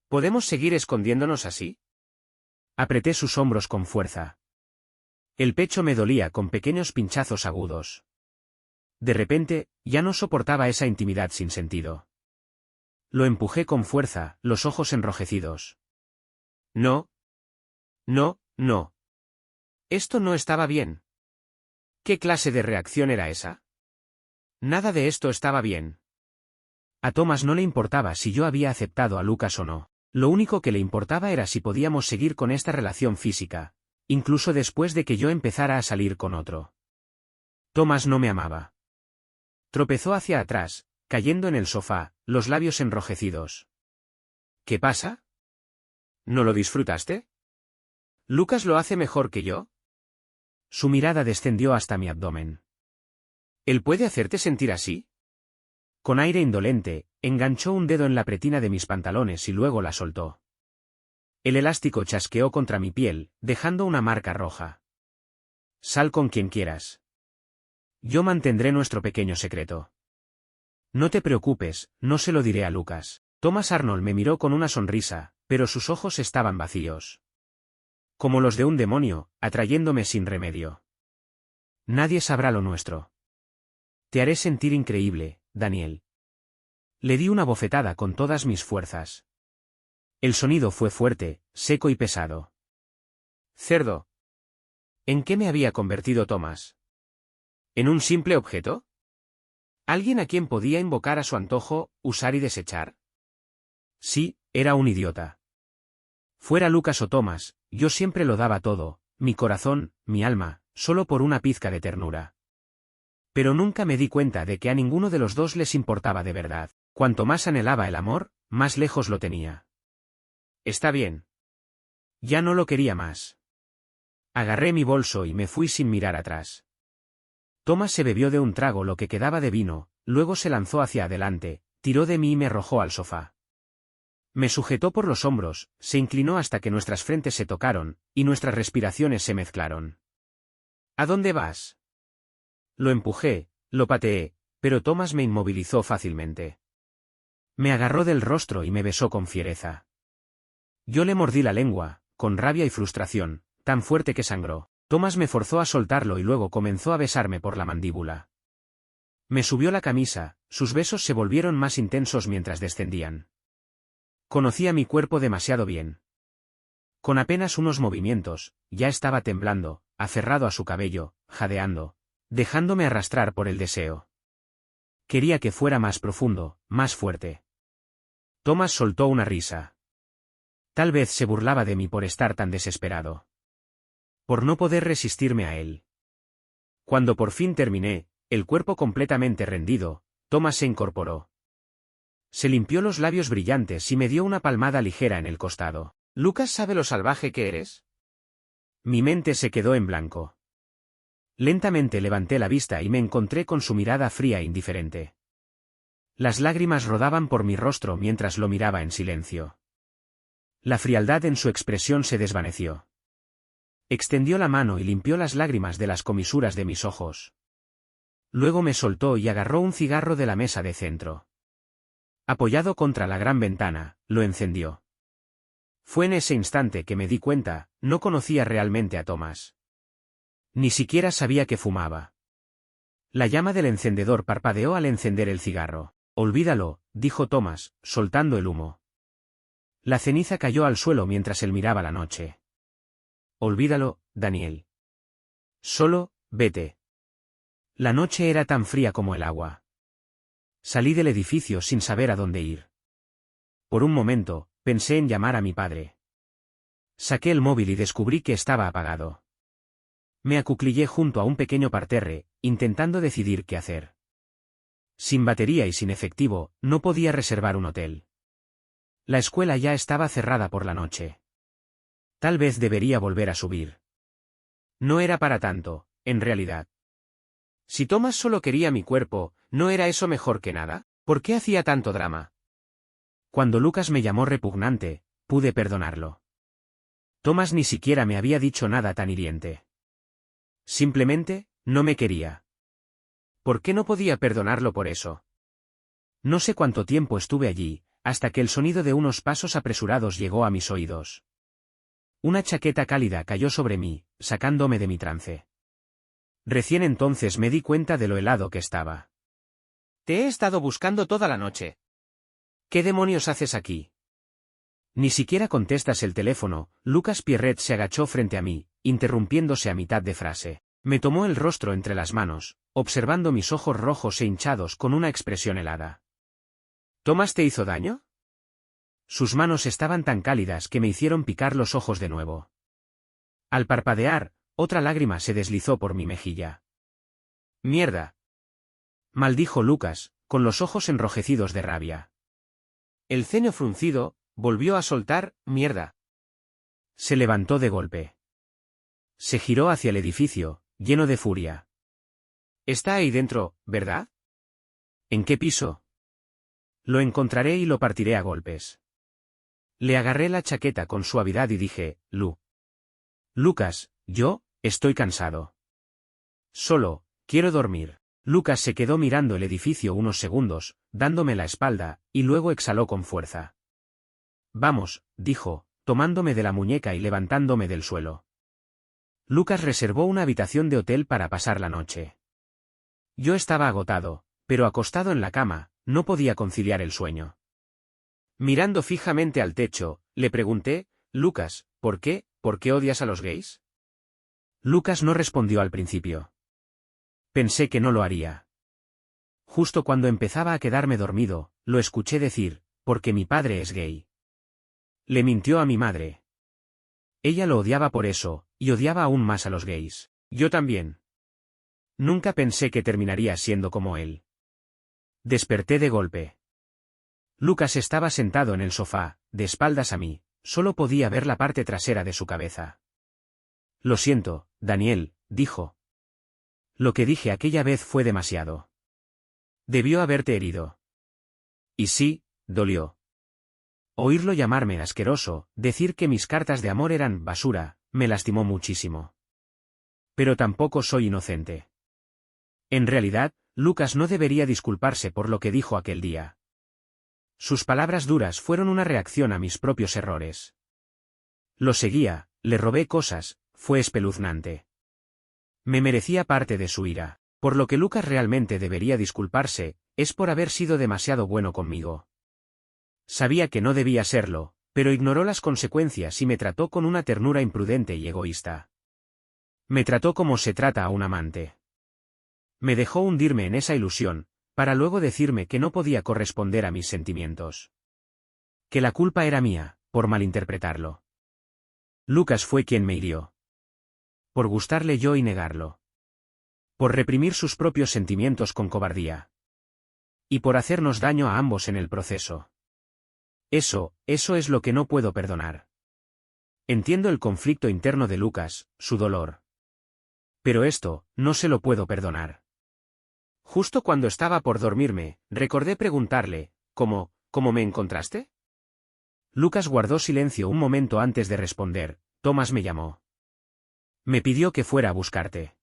¿Podemos seguir escondiéndonos así?» Apreté sus hombros con fuerza. El pecho me dolía con pequeños pinchazos agudos. De repente, ya no soportaba esa intimidad sin sentido. Lo empujé con fuerza, los ojos enrojecidos. No. Esto no estaba bien. ¿Qué clase de reacción era esa? Nada de esto estaba bien. A Thomas no le importaba si yo había aceptado a Lucas o no. Lo único que le importaba era si podíamos seguir con esta relación física, incluso después de que yo empezara a salir con otro. Thomas no me amaba. Tropezó hacia atrás, cayendo en el sofá, los labios enrojecidos. ¿Qué pasa? ¿No lo disfrutaste? ¿Lucas lo hace mejor que yo? Su mirada descendió hasta mi abdomen. ¿Él puede hacerte sentir así? Con aire indolente, enganchó un dedo en la pretina de mis pantalones y luego la soltó. El elástico chasqueó contra mi piel, dejando una marca roja. Sal con quien quieras. Yo mantendré nuestro pequeño secreto. No te preocupes, no se lo diré a Lucas. Thomas Arnold me miró con una sonrisa, pero sus ojos estaban vacíos. Como los de un demonio, atrayéndome sin remedio. Nadie sabrá lo nuestro. Te haré sentir increíble, Daniel. Le di una bofetada con todas mis fuerzas. El sonido fue fuerte, seco y pesado. Cerdo. ¿En qué me había convertido Thomas? ¿En un simple objeto? ¿Alguien a quien podía invocar a su antojo, usar y desechar? Sí, era un idiota. Fuera Lucas o Thomas, yo siempre lo daba todo, mi corazón, mi alma, solo por una pizca de ternura. Pero nunca me di cuenta de que a ninguno de los dos les importaba de verdad. Cuanto más anhelaba el amor, más lejos lo tenía. Está bien. Ya no lo quería más. Agarré mi bolso y me fui sin mirar atrás. Thomas se bebió de un trago lo que quedaba de vino, luego se lanzó hacia adelante, tiró de mí y me arrojó al sofá. Me sujetó por los hombros, se inclinó hasta que nuestras frentes se tocaron, y nuestras respiraciones se mezclaron. ¿A dónde vas? Lo empujé, lo pateé, pero Thomas me inmovilizó fácilmente. Me agarró del rostro y me besó con fiereza. Yo le mordí la lengua, con rabia y frustración, tan fuerte que sangró. Thomas me forzó a soltarlo y luego comenzó a besarme por la mandíbula. Me subió la camisa, sus besos se volvieron más intensos mientras descendían. Conocía mi cuerpo demasiado bien. Con apenas unos movimientos, ya estaba temblando, aferrado a su cabello, jadeando, dejándome arrastrar por el deseo. Quería que fuera más profundo, más fuerte. Thomas soltó una risa. Tal vez se burlaba de mí por estar tan desesperado. Por no poder resistirme a él. Cuando por fin terminé, el cuerpo completamente rendido, Thomas se incorporó. Se limpió los labios brillantes y me dio una palmada ligera en el costado. ¿Lucas sabe lo salvaje que eres? Mi mente se quedó en blanco. Lentamente levanté la vista y me encontré con su mirada fría e indiferente. Las lágrimas rodaban por mi rostro mientras lo miraba en silencio. La frialdad en su expresión se desvaneció. Extendió la mano y limpió las lágrimas de las comisuras de mis ojos. Luego me soltó y agarró un cigarro de la mesa de centro. Apoyado contra la gran ventana, lo encendió. Fue en ese instante que me di cuenta, no conocía realmente a Thomas. Ni siquiera sabía que fumaba. La llama del encendedor parpadeó al encender el cigarro. Olvídalo, dijo Thomas, soltando el humo. La ceniza cayó al suelo mientras él miraba la noche. Olvídalo, Daniel. Solo, vete. La noche era tan fría como el agua. Salí del edificio sin saber a dónde ir. Por un momento, pensé en llamar a mi padre. Saqué el móvil y descubrí que estaba apagado. Me acuclillé junto a un pequeño parterre, intentando decidir qué hacer. Sin batería y sin efectivo, no podía reservar un hotel. La escuela ya estaba cerrada por la noche. Tal vez debería volver a subir. No era para tanto, en realidad. Si Thomas solo quería mi cuerpo, ¿no era eso mejor que nada? ¿Por qué hacía tanto drama? Cuando Lucas me llamó repugnante, pude perdonarlo. Thomas ni siquiera me había dicho nada tan hiriente. Simplemente, no me quería. ¿Por qué no podía perdonarlo por eso? No sé cuánto tiempo estuve allí, hasta que el sonido de unos pasos apresurados llegó a mis oídos. Una chaqueta cálida cayó sobre mí, sacándome de mi trance. Recién entonces me di cuenta de lo helado que estaba. Te he estado buscando toda la noche. ¿Qué demonios haces aquí? Ni siquiera contestas el teléfono. Lucas Pierret se agachó frente a mí, interrumpiéndose a mitad de frase. Me tomó el rostro entre las manos, observando mis ojos rojos e hinchados con una expresión helada. ¿Thomas te hizo daño? Sus manos estaban tan cálidas que me hicieron picar los ojos de nuevo. Al parpadear, otra lágrima se deslizó por mi mejilla. ¡Mierda! Maldijo Lucas, con los ojos enrojecidos de rabia. El ceño fruncido, volvió a soltar, mierda. Se levantó de golpe. Se giró hacia el edificio, lleno de furia. Está ahí dentro, ¿verdad? ¿En qué piso? Lo encontraré y lo partiré a golpes. Le agarré la chaqueta con suavidad y dije, Lucas, yo, estoy cansado. Solo, quiero dormir. Lucas se quedó mirando el edificio unos segundos, dándome la espalda, y luego exhaló con fuerza. Vamos, dijo, tomándome de la muñeca y levantándome del suelo. Lucas reservó una habitación de hotel para pasar la noche. Yo estaba agotado, pero acostado en la cama, no podía conciliar el sueño. Mirando fijamente al techo, le pregunté, Lucas, ¿por qué odias a los gays? Lucas no respondió al principio. Pensé que no lo haría. Justo cuando empezaba a quedarme dormido, lo escuché decir, porque mi padre es gay. Le mintió a mi madre. Ella lo odiaba por eso, y odiaba aún más a los gays. Yo también. Nunca pensé que terminaría siendo como él. Desperté de golpe. Lucas estaba sentado en el sofá, de espaldas a mí, solo podía ver la parte trasera de su cabeza. Lo siento, Daniel, dijo. Lo que dije aquella vez fue demasiado. Debió haberte herido. Y sí, dolió. Oírlo llamarme asqueroso, decir que mis cartas de amor eran basura, me lastimó muchísimo. Pero tampoco soy inocente. En realidad, Lucas no debería disculparse por lo que dijo aquel día. Sus palabras duras fueron una reacción a mis propios errores. Lo seguía, le robé cosas, fue espeluznante. Me merecía parte de su ira. Por lo que Lucas realmente debería disculparse, es por haber sido demasiado bueno conmigo. Sabía que no debía serlo, pero ignoró las consecuencias y me trató con una ternura imprudente y egoísta. Me trató como se trata a un amante. Me dejó hundirme en esa ilusión, para luego decirme que no podía corresponder a mis sentimientos. Que la culpa era mía, por malinterpretarlo. Lucas fue quien me hirió. Por gustarle yo y negarlo. Por reprimir sus propios sentimientos con cobardía. Y por hacernos daño a ambos en el proceso. Eso es lo que no puedo perdonar. Entiendo el conflicto interno de Lucas, su dolor. Pero esto, no se lo puedo perdonar. Justo cuando estaba por dormirme, recordé preguntarle, ¿cómo me encontraste? Lucas guardó silencio un momento antes de responder. Tomás me llamó. Me pidió que fuera a buscarte.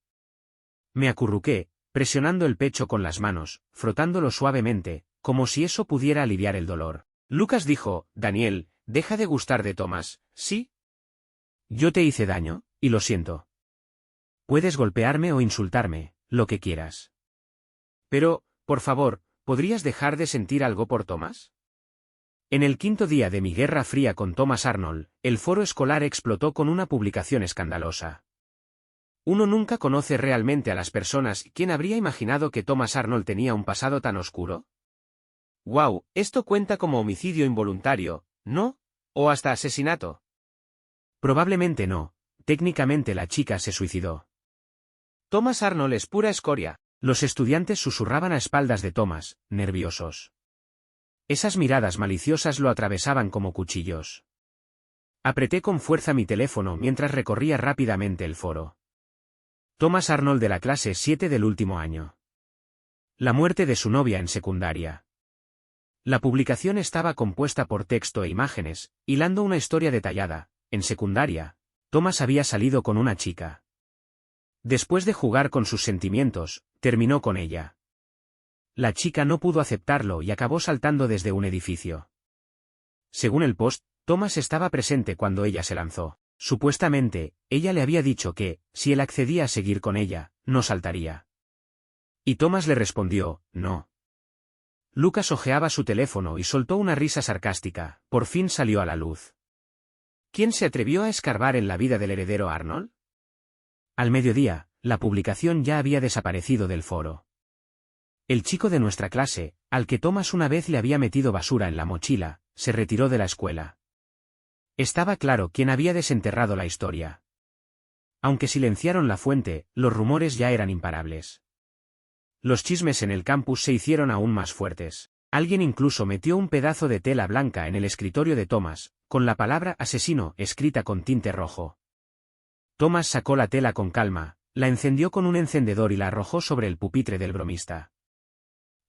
Me acurruqué, presionando el pecho con las manos, frotándolo suavemente, como si eso pudiera aliviar el dolor. Lucas dijo, Daniel, deja de gustar de Tomás, ¿sí? Yo te hice daño, y lo siento. Puedes golpearme o insultarme, lo que quieras. Pero, por favor, ¿podrías dejar de sentir algo por Tomás? En el quinto día de mi guerra fría con Thomas Arnold, el foro escolar explotó con una publicación escandalosa. Uno nunca conoce realmente a las personas. ¿Quién habría imaginado que Thomas Arnold tenía un pasado tan oscuro? ¡Guau! Esto cuenta como homicidio involuntario, ¿no? ¿O hasta asesinato? Probablemente no. Técnicamente la chica se suicidó. Thomas Arnold es pura escoria. Los estudiantes susurraban a espaldas de Thomas, nerviosos. Esas miradas maliciosas lo atravesaban como cuchillos. Apreté con fuerza mi teléfono mientras recorría rápidamente el foro. Thomas Arnold de la clase 7 del último año. La muerte de su novia en secundaria. La publicación estaba compuesta por texto e imágenes, hilando una historia detallada. En secundaria, Thomas había salido con una chica. Después de jugar con sus sentimientos, terminó con ella. La chica no pudo aceptarlo y acabó saltando desde un edificio. Según el post, Thomas estaba presente cuando ella se lanzó. Supuestamente, ella le había dicho que, si él accedía a seguir con ella, no saltaría. Y Thomas le respondió, no. Lucas hojeaba su teléfono y soltó una risa sarcástica. Por fin salió a la luz. ¿Quién se atrevió a escarbar en la vida del heredero Arnold? Al mediodía, la publicación ya había desaparecido del foro. El chico de nuestra clase, al que Thomas una vez le había metido basura en la mochila, se retiró de la escuela. Estaba claro quién había desenterrado la historia. Aunque silenciaron la fuente, los rumores ya eran imparables. Los chismes en el campus se hicieron aún más fuertes. Alguien incluso metió un pedazo de tela blanca en el escritorio de Thomas, con la palabra asesino escrita con tinte rojo. Thomas sacó la tela con calma, la encendió con un encendedor y la arrojó sobre el pupitre del bromista.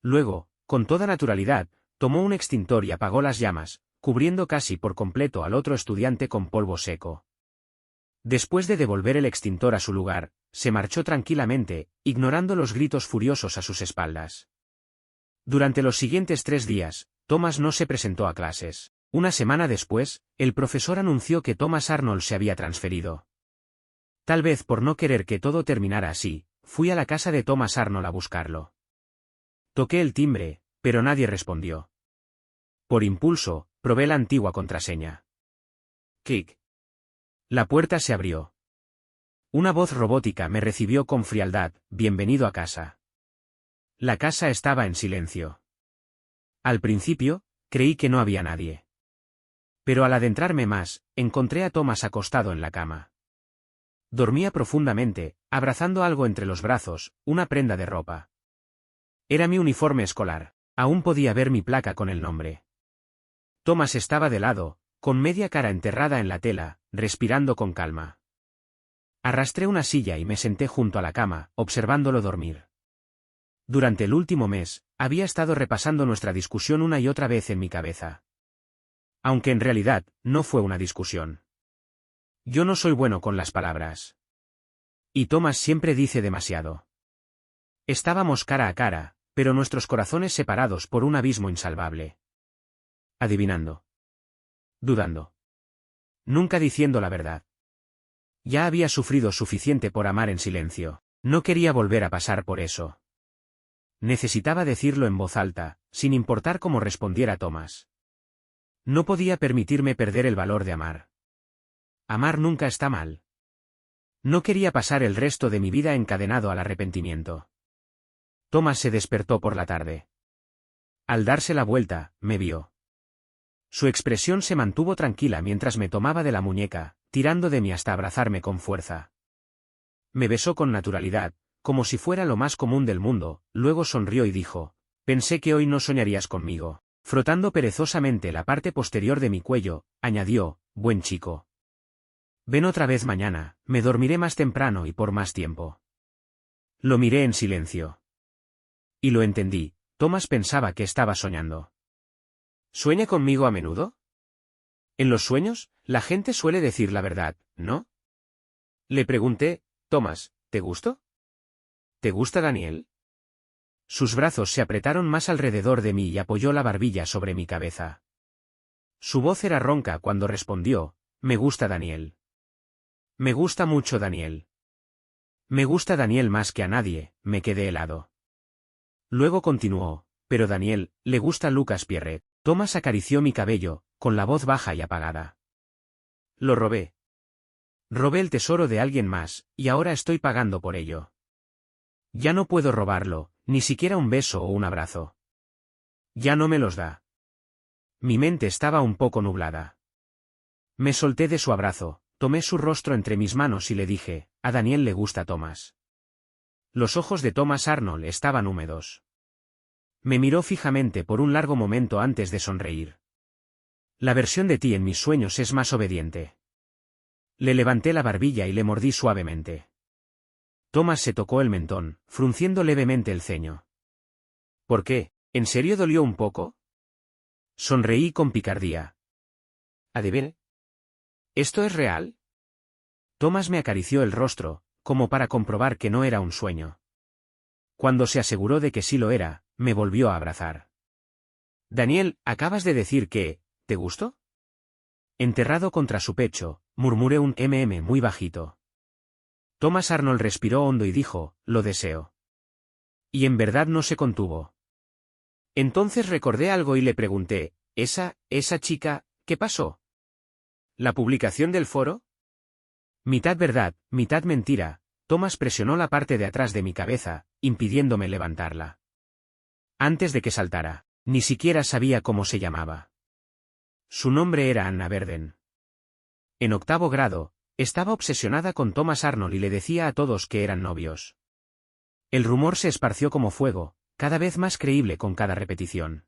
Luego, con toda naturalidad, tomó un extintor y apagó las llamas, cubriendo casi por completo al otro estudiante con polvo seco. Después de devolver el extintor a su lugar, se marchó tranquilamente, ignorando los gritos furiosos a sus espaldas. Durante los siguientes 3 días, Thomas no se presentó a clases. Una semana después, el profesor anunció que Thomas Arnold se había transferido. Tal vez por no querer que todo terminara así, fui a la casa de Thomas Arnold a buscarlo. Toqué el timbre, pero nadie respondió. Por impulso, probé la antigua contraseña. Clic. La puerta se abrió. Una voz robótica me recibió con frialdad, bienvenido a casa. La casa estaba en silencio. Al principio, creí que no había nadie. Pero al adentrarme más, encontré a Thomas acostado en la cama. Dormía profundamente, abrazando algo entre los brazos, una prenda de ropa. Era mi uniforme escolar. Aún podía ver mi placa con el nombre. Thomas estaba de lado, con media cara enterrada en la tela, respirando con calma. Arrastré una silla y me senté junto a la cama, observándolo dormir. Durante el último mes, había estado repasando nuestra discusión una y otra vez en mi cabeza. Aunque en realidad, no fue una discusión. Yo no soy bueno con las palabras. Y Thomas siempre dice demasiado. Estábamos cara a cara, pero nuestros corazones separados por un abismo insalvable. Adivinando. Dudando. Nunca diciendo la verdad. Ya había sufrido suficiente por amar en silencio. No quería volver a pasar por eso. Necesitaba decirlo en voz alta, sin importar cómo respondiera Thomas. No podía permitirme perder el valor de amar. Amar nunca está mal. No quería pasar el resto de mi vida encadenado al arrepentimiento. Thomas se despertó por la tarde. Al darse la vuelta, me vio. Su expresión se mantuvo tranquila mientras me tomaba de la muñeca, tirando de mí hasta abrazarme con fuerza. Me besó con naturalidad, como si fuera lo más común del mundo, luego sonrió y dijo, «Pensé que hoy no soñarías conmigo». Frotando perezosamente la parte posterior de mi cuello, añadió, «Buen chico. Ven otra vez mañana, me dormiré más temprano y por más tiempo». Lo miré en silencio. Y lo entendí, Thomas pensaba que estaba soñando. ¿Sueña conmigo a menudo? En los sueños, la gente suele decir la verdad, ¿no? Le pregunté, Thomas, ¿te gusto? ¿Te gusta Daniel? Sus brazos se apretaron más alrededor de mí y apoyó la barbilla sobre mi cabeza. Su voz era ronca cuando respondió, me gusta Daniel. Me gusta mucho Daniel. Me gusta Daniel más que a nadie, me quedé helado. Luego continuó, pero Daniel, le gusta Lucas Pierret. Thomas acarició mi cabello, con la voz baja y apagada. Lo robé. Robé el tesoro de alguien más, y ahora estoy pagando por ello. Ya no puedo robarlo, ni siquiera un beso o un abrazo. Ya no me los da. Mi mente estaba un poco nublada. Me solté de su abrazo, tomé su rostro entre mis manos y le dije, a Daniel le gusta Thomas. Los ojos de Thomas Arnold estaban húmedos. Me miró fijamente por un largo momento antes de sonreír. La versión de ti en mis sueños es más obediente. Le levanté la barbilla y le mordí suavemente. Thomas se tocó el mentón, frunciendo levemente el ceño. ¿Por qué? ¿En serio dolió un poco? Sonreí con picardía. ¿Adivine? ¿Esto es real? Thomas me acarició el rostro, como para comprobar que no era un sueño. Cuando se aseguró de que sí lo era, me volvió a abrazar. Daniel, acabas de decir que, ¿te gustó? Enterrado contra su pecho, murmuré un muy bajito. Thomas Arnold respiró hondo y dijo, lo deseo. Y en verdad no se contuvo. Entonces recordé algo y le pregunté, esa chica, ¿qué pasó? ¿La publicación del foro? Mitad verdad, mitad mentira, Thomas presionó la parte de atrás de mi cabeza, impidiéndome levantarla. Antes de que saltara, ni siquiera sabía cómo se llamaba. Su nombre era Anna Verden. En 8º grado, estaba obsesionada con Thomas Arnold y le decía a todos que eran novios. El rumor se esparció como fuego, cada vez más creíble con cada repetición.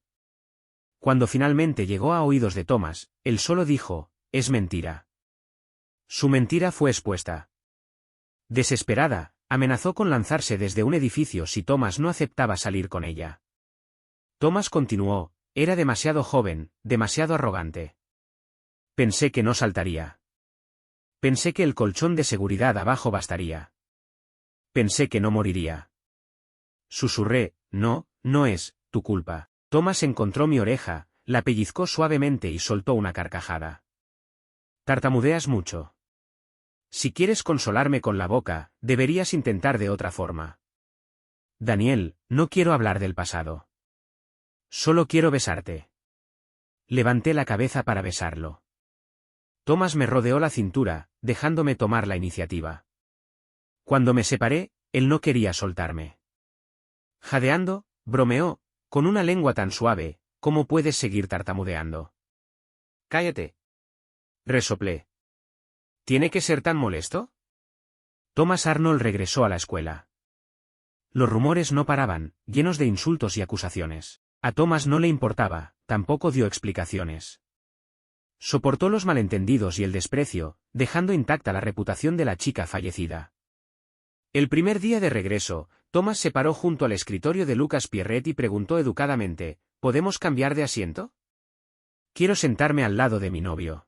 Cuando finalmente llegó a oídos de Thomas, él solo dijo, es mentira. Su mentira fue expuesta. Desesperada, amenazó con lanzarse desde un edificio si Thomas no aceptaba salir con ella. Thomas continuó, era demasiado joven, demasiado arrogante. Pensé que no saltaría. Pensé que el colchón de seguridad abajo bastaría. Pensé que no moriría. Susurré, no es tu culpa. Thomas encontró mi oreja, la pellizcó suavemente y soltó una carcajada. Tartamudeas mucho. Si quieres consolarme con la boca, deberías intentar de otra forma. Daniel, no quiero hablar del pasado. Solo quiero besarte. Levanté la cabeza para besarlo. Thomas me rodeó la cintura, dejándome tomar la iniciativa. Cuando me separé, él no quería soltarme. Jadeando, bromeó, con una lengua tan suave, ¿cómo puedes seguir tartamudeando? Cállate. Resoplé. ¿Tiene que ser tan molesto? Thomas Arnold regresó a la escuela. Los rumores no paraban, llenos de insultos y acusaciones. A Thomas no le importaba, tampoco dio explicaciones. Soportó los malentendidos y el desprecio, dejando intacta la reputación de la chica fallecida. El primer día de regreso, Thomas se paró junto al escritorio de Lucas Pierret y preguntó educadamente, ¿podemos cambiar de asiento? Quiero sentarme al lado de mi novio.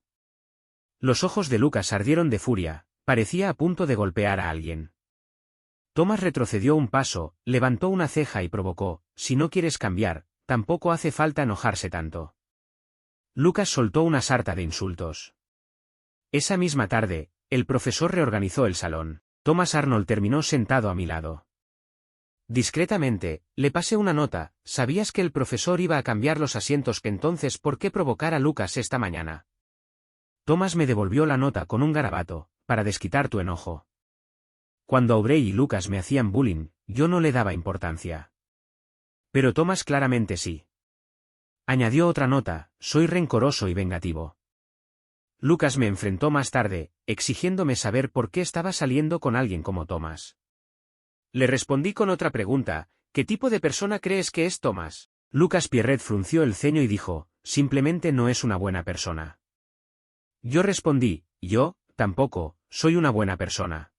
Los ojos de Lucas ardieron de furia, parecía a punto de golpear a alguien. Thomas retrocedió un paso, levantó una ceja y provocó, si no quieres cambiar, tampoco hace falta enojarse tanto. Lucas soltó una sarta de insultos. Esa misma tarde, el profesor reorganizó el salón. Thomas Arnold terminó sentado a mi lado. Discretamente, le pasé una nota, ¿sabías que el profesor iba a cambiar los asientos? Entonces, ¿por qué provocar a Lucas esta mañana? Thomas me devolvió la nota con un garabato, para desquitar tu enojo. Cuando Aubrey y Lucas me hacían bullying, yo no le daba importancia. Pero Thomas claramente sí. Añadió otra nota, soy rencoroso y vengativo. Lucas me enfrentó más tarde, exigiéndome saber por qué estaba saliendo con alguien como Thomas. Le respondí con otra pregunta, ¿qué tipo de persona crees que es Thomas? Lucas Pierret frunció el ceño y dijo, simplemente no es una buena persona. Yo respondí, yo, tampoco, soy una buena persona.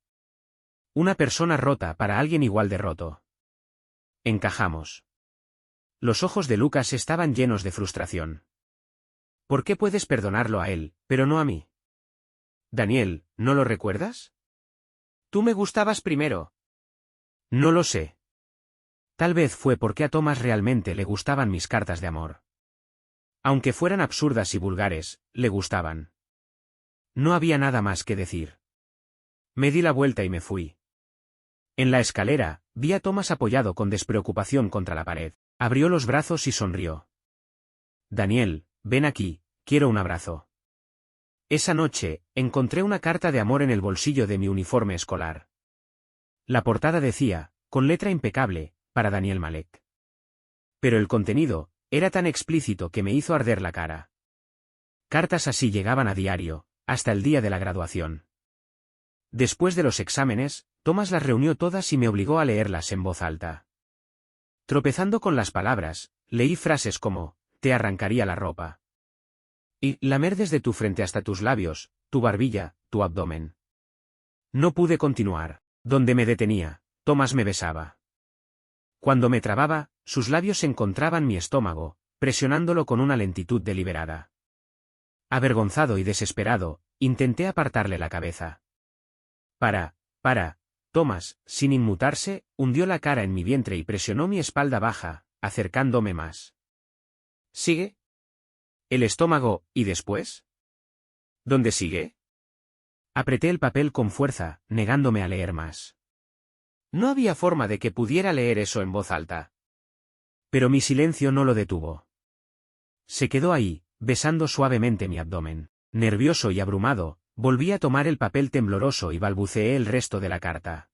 Una persona rota para alguien igual de roto. Encajamos. Los ojos de Lucas estaban llenos de frustración. ¿Por qué puedes perdonarlo a él, pero no a mí? Daniel, ¿no lo recuerdas? Tú me gustabas primero. No lo sé. Tal vez fue porque a Thomas realmente le gustaban mis cartas de amor. Aunque fueran absurdas y vulgares, le gustaban. No había nada más que decir. Me di la vuelta y me fui. En la escalera, vi a Thomas apoyado con despreocupación contra la pared. Abrió los brazos y sonrió. Daniel, ven aquí, quiero un abrazo. Esa noche, encontré una carta de amor en el bolsillo de mi uniforme escolar. La portada decía, con letra impecable, para Daniel Malek. Pero el contenido, era tan explícito que me hizo arder la cara. Cartas así llegaban a diario, hasta el día de la graduación. Después de los exámenes, Thomas las reunió todas y me obligó a leerlas en voz alta. Tropezando con las palabras, leí frases como, te arrancaría la ropa. Y, lamer desde tu frente hasta tus labios, tu barbilla, tu abdomen. No pude continuar. Donde me detenía, Thomas me besaba. Cuando me trababa, sus labios encontraban mi estómago, presionándolo con una lentitud deliberada. Avergonzado y desesperado, intenté apartarle la cabeza. Para, Thomas, sin inmutarse, hundió la cara en mi vientre y presionó mi espalda baja, acercándome más. ¿Sigue? ¿El estómago, y después? ¿Dónde sigue? Apreté el papel con fuerza, negándome a leer más. No había forma de que pudiera leer eso en voz alta. Pero mi silencio no lo detuvo. Se quedó ahí, besando suavemente mi abdomen. Nervioso y abrumado, volví a tomar el papel tembloroso y balbuceé el resto de la carta.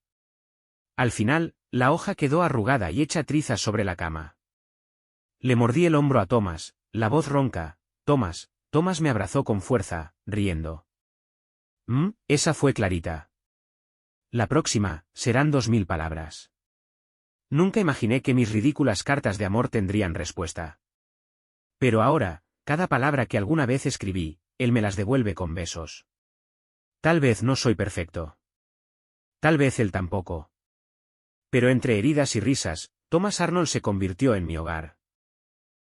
Al final, la hoja quedó arrugada y hecha trizas sobre la cama. Le mordí el hombro a Thomas, la voz ronca, Thomas me abrazó con fuerza, riendo. Esa fue clarita. La próxima, serán 2000 palabras. Nunca imaginé que mis ridículas cartas de amor tendrían respuesta. Pero ahora, cada palabra que alguna vez escribí, él me las devuelve con besos. Tal vez no soy perfecto. Tal vez él tampoco. Pero entre heridas y risas, Thomas Arnold se convirtió en mi hogar.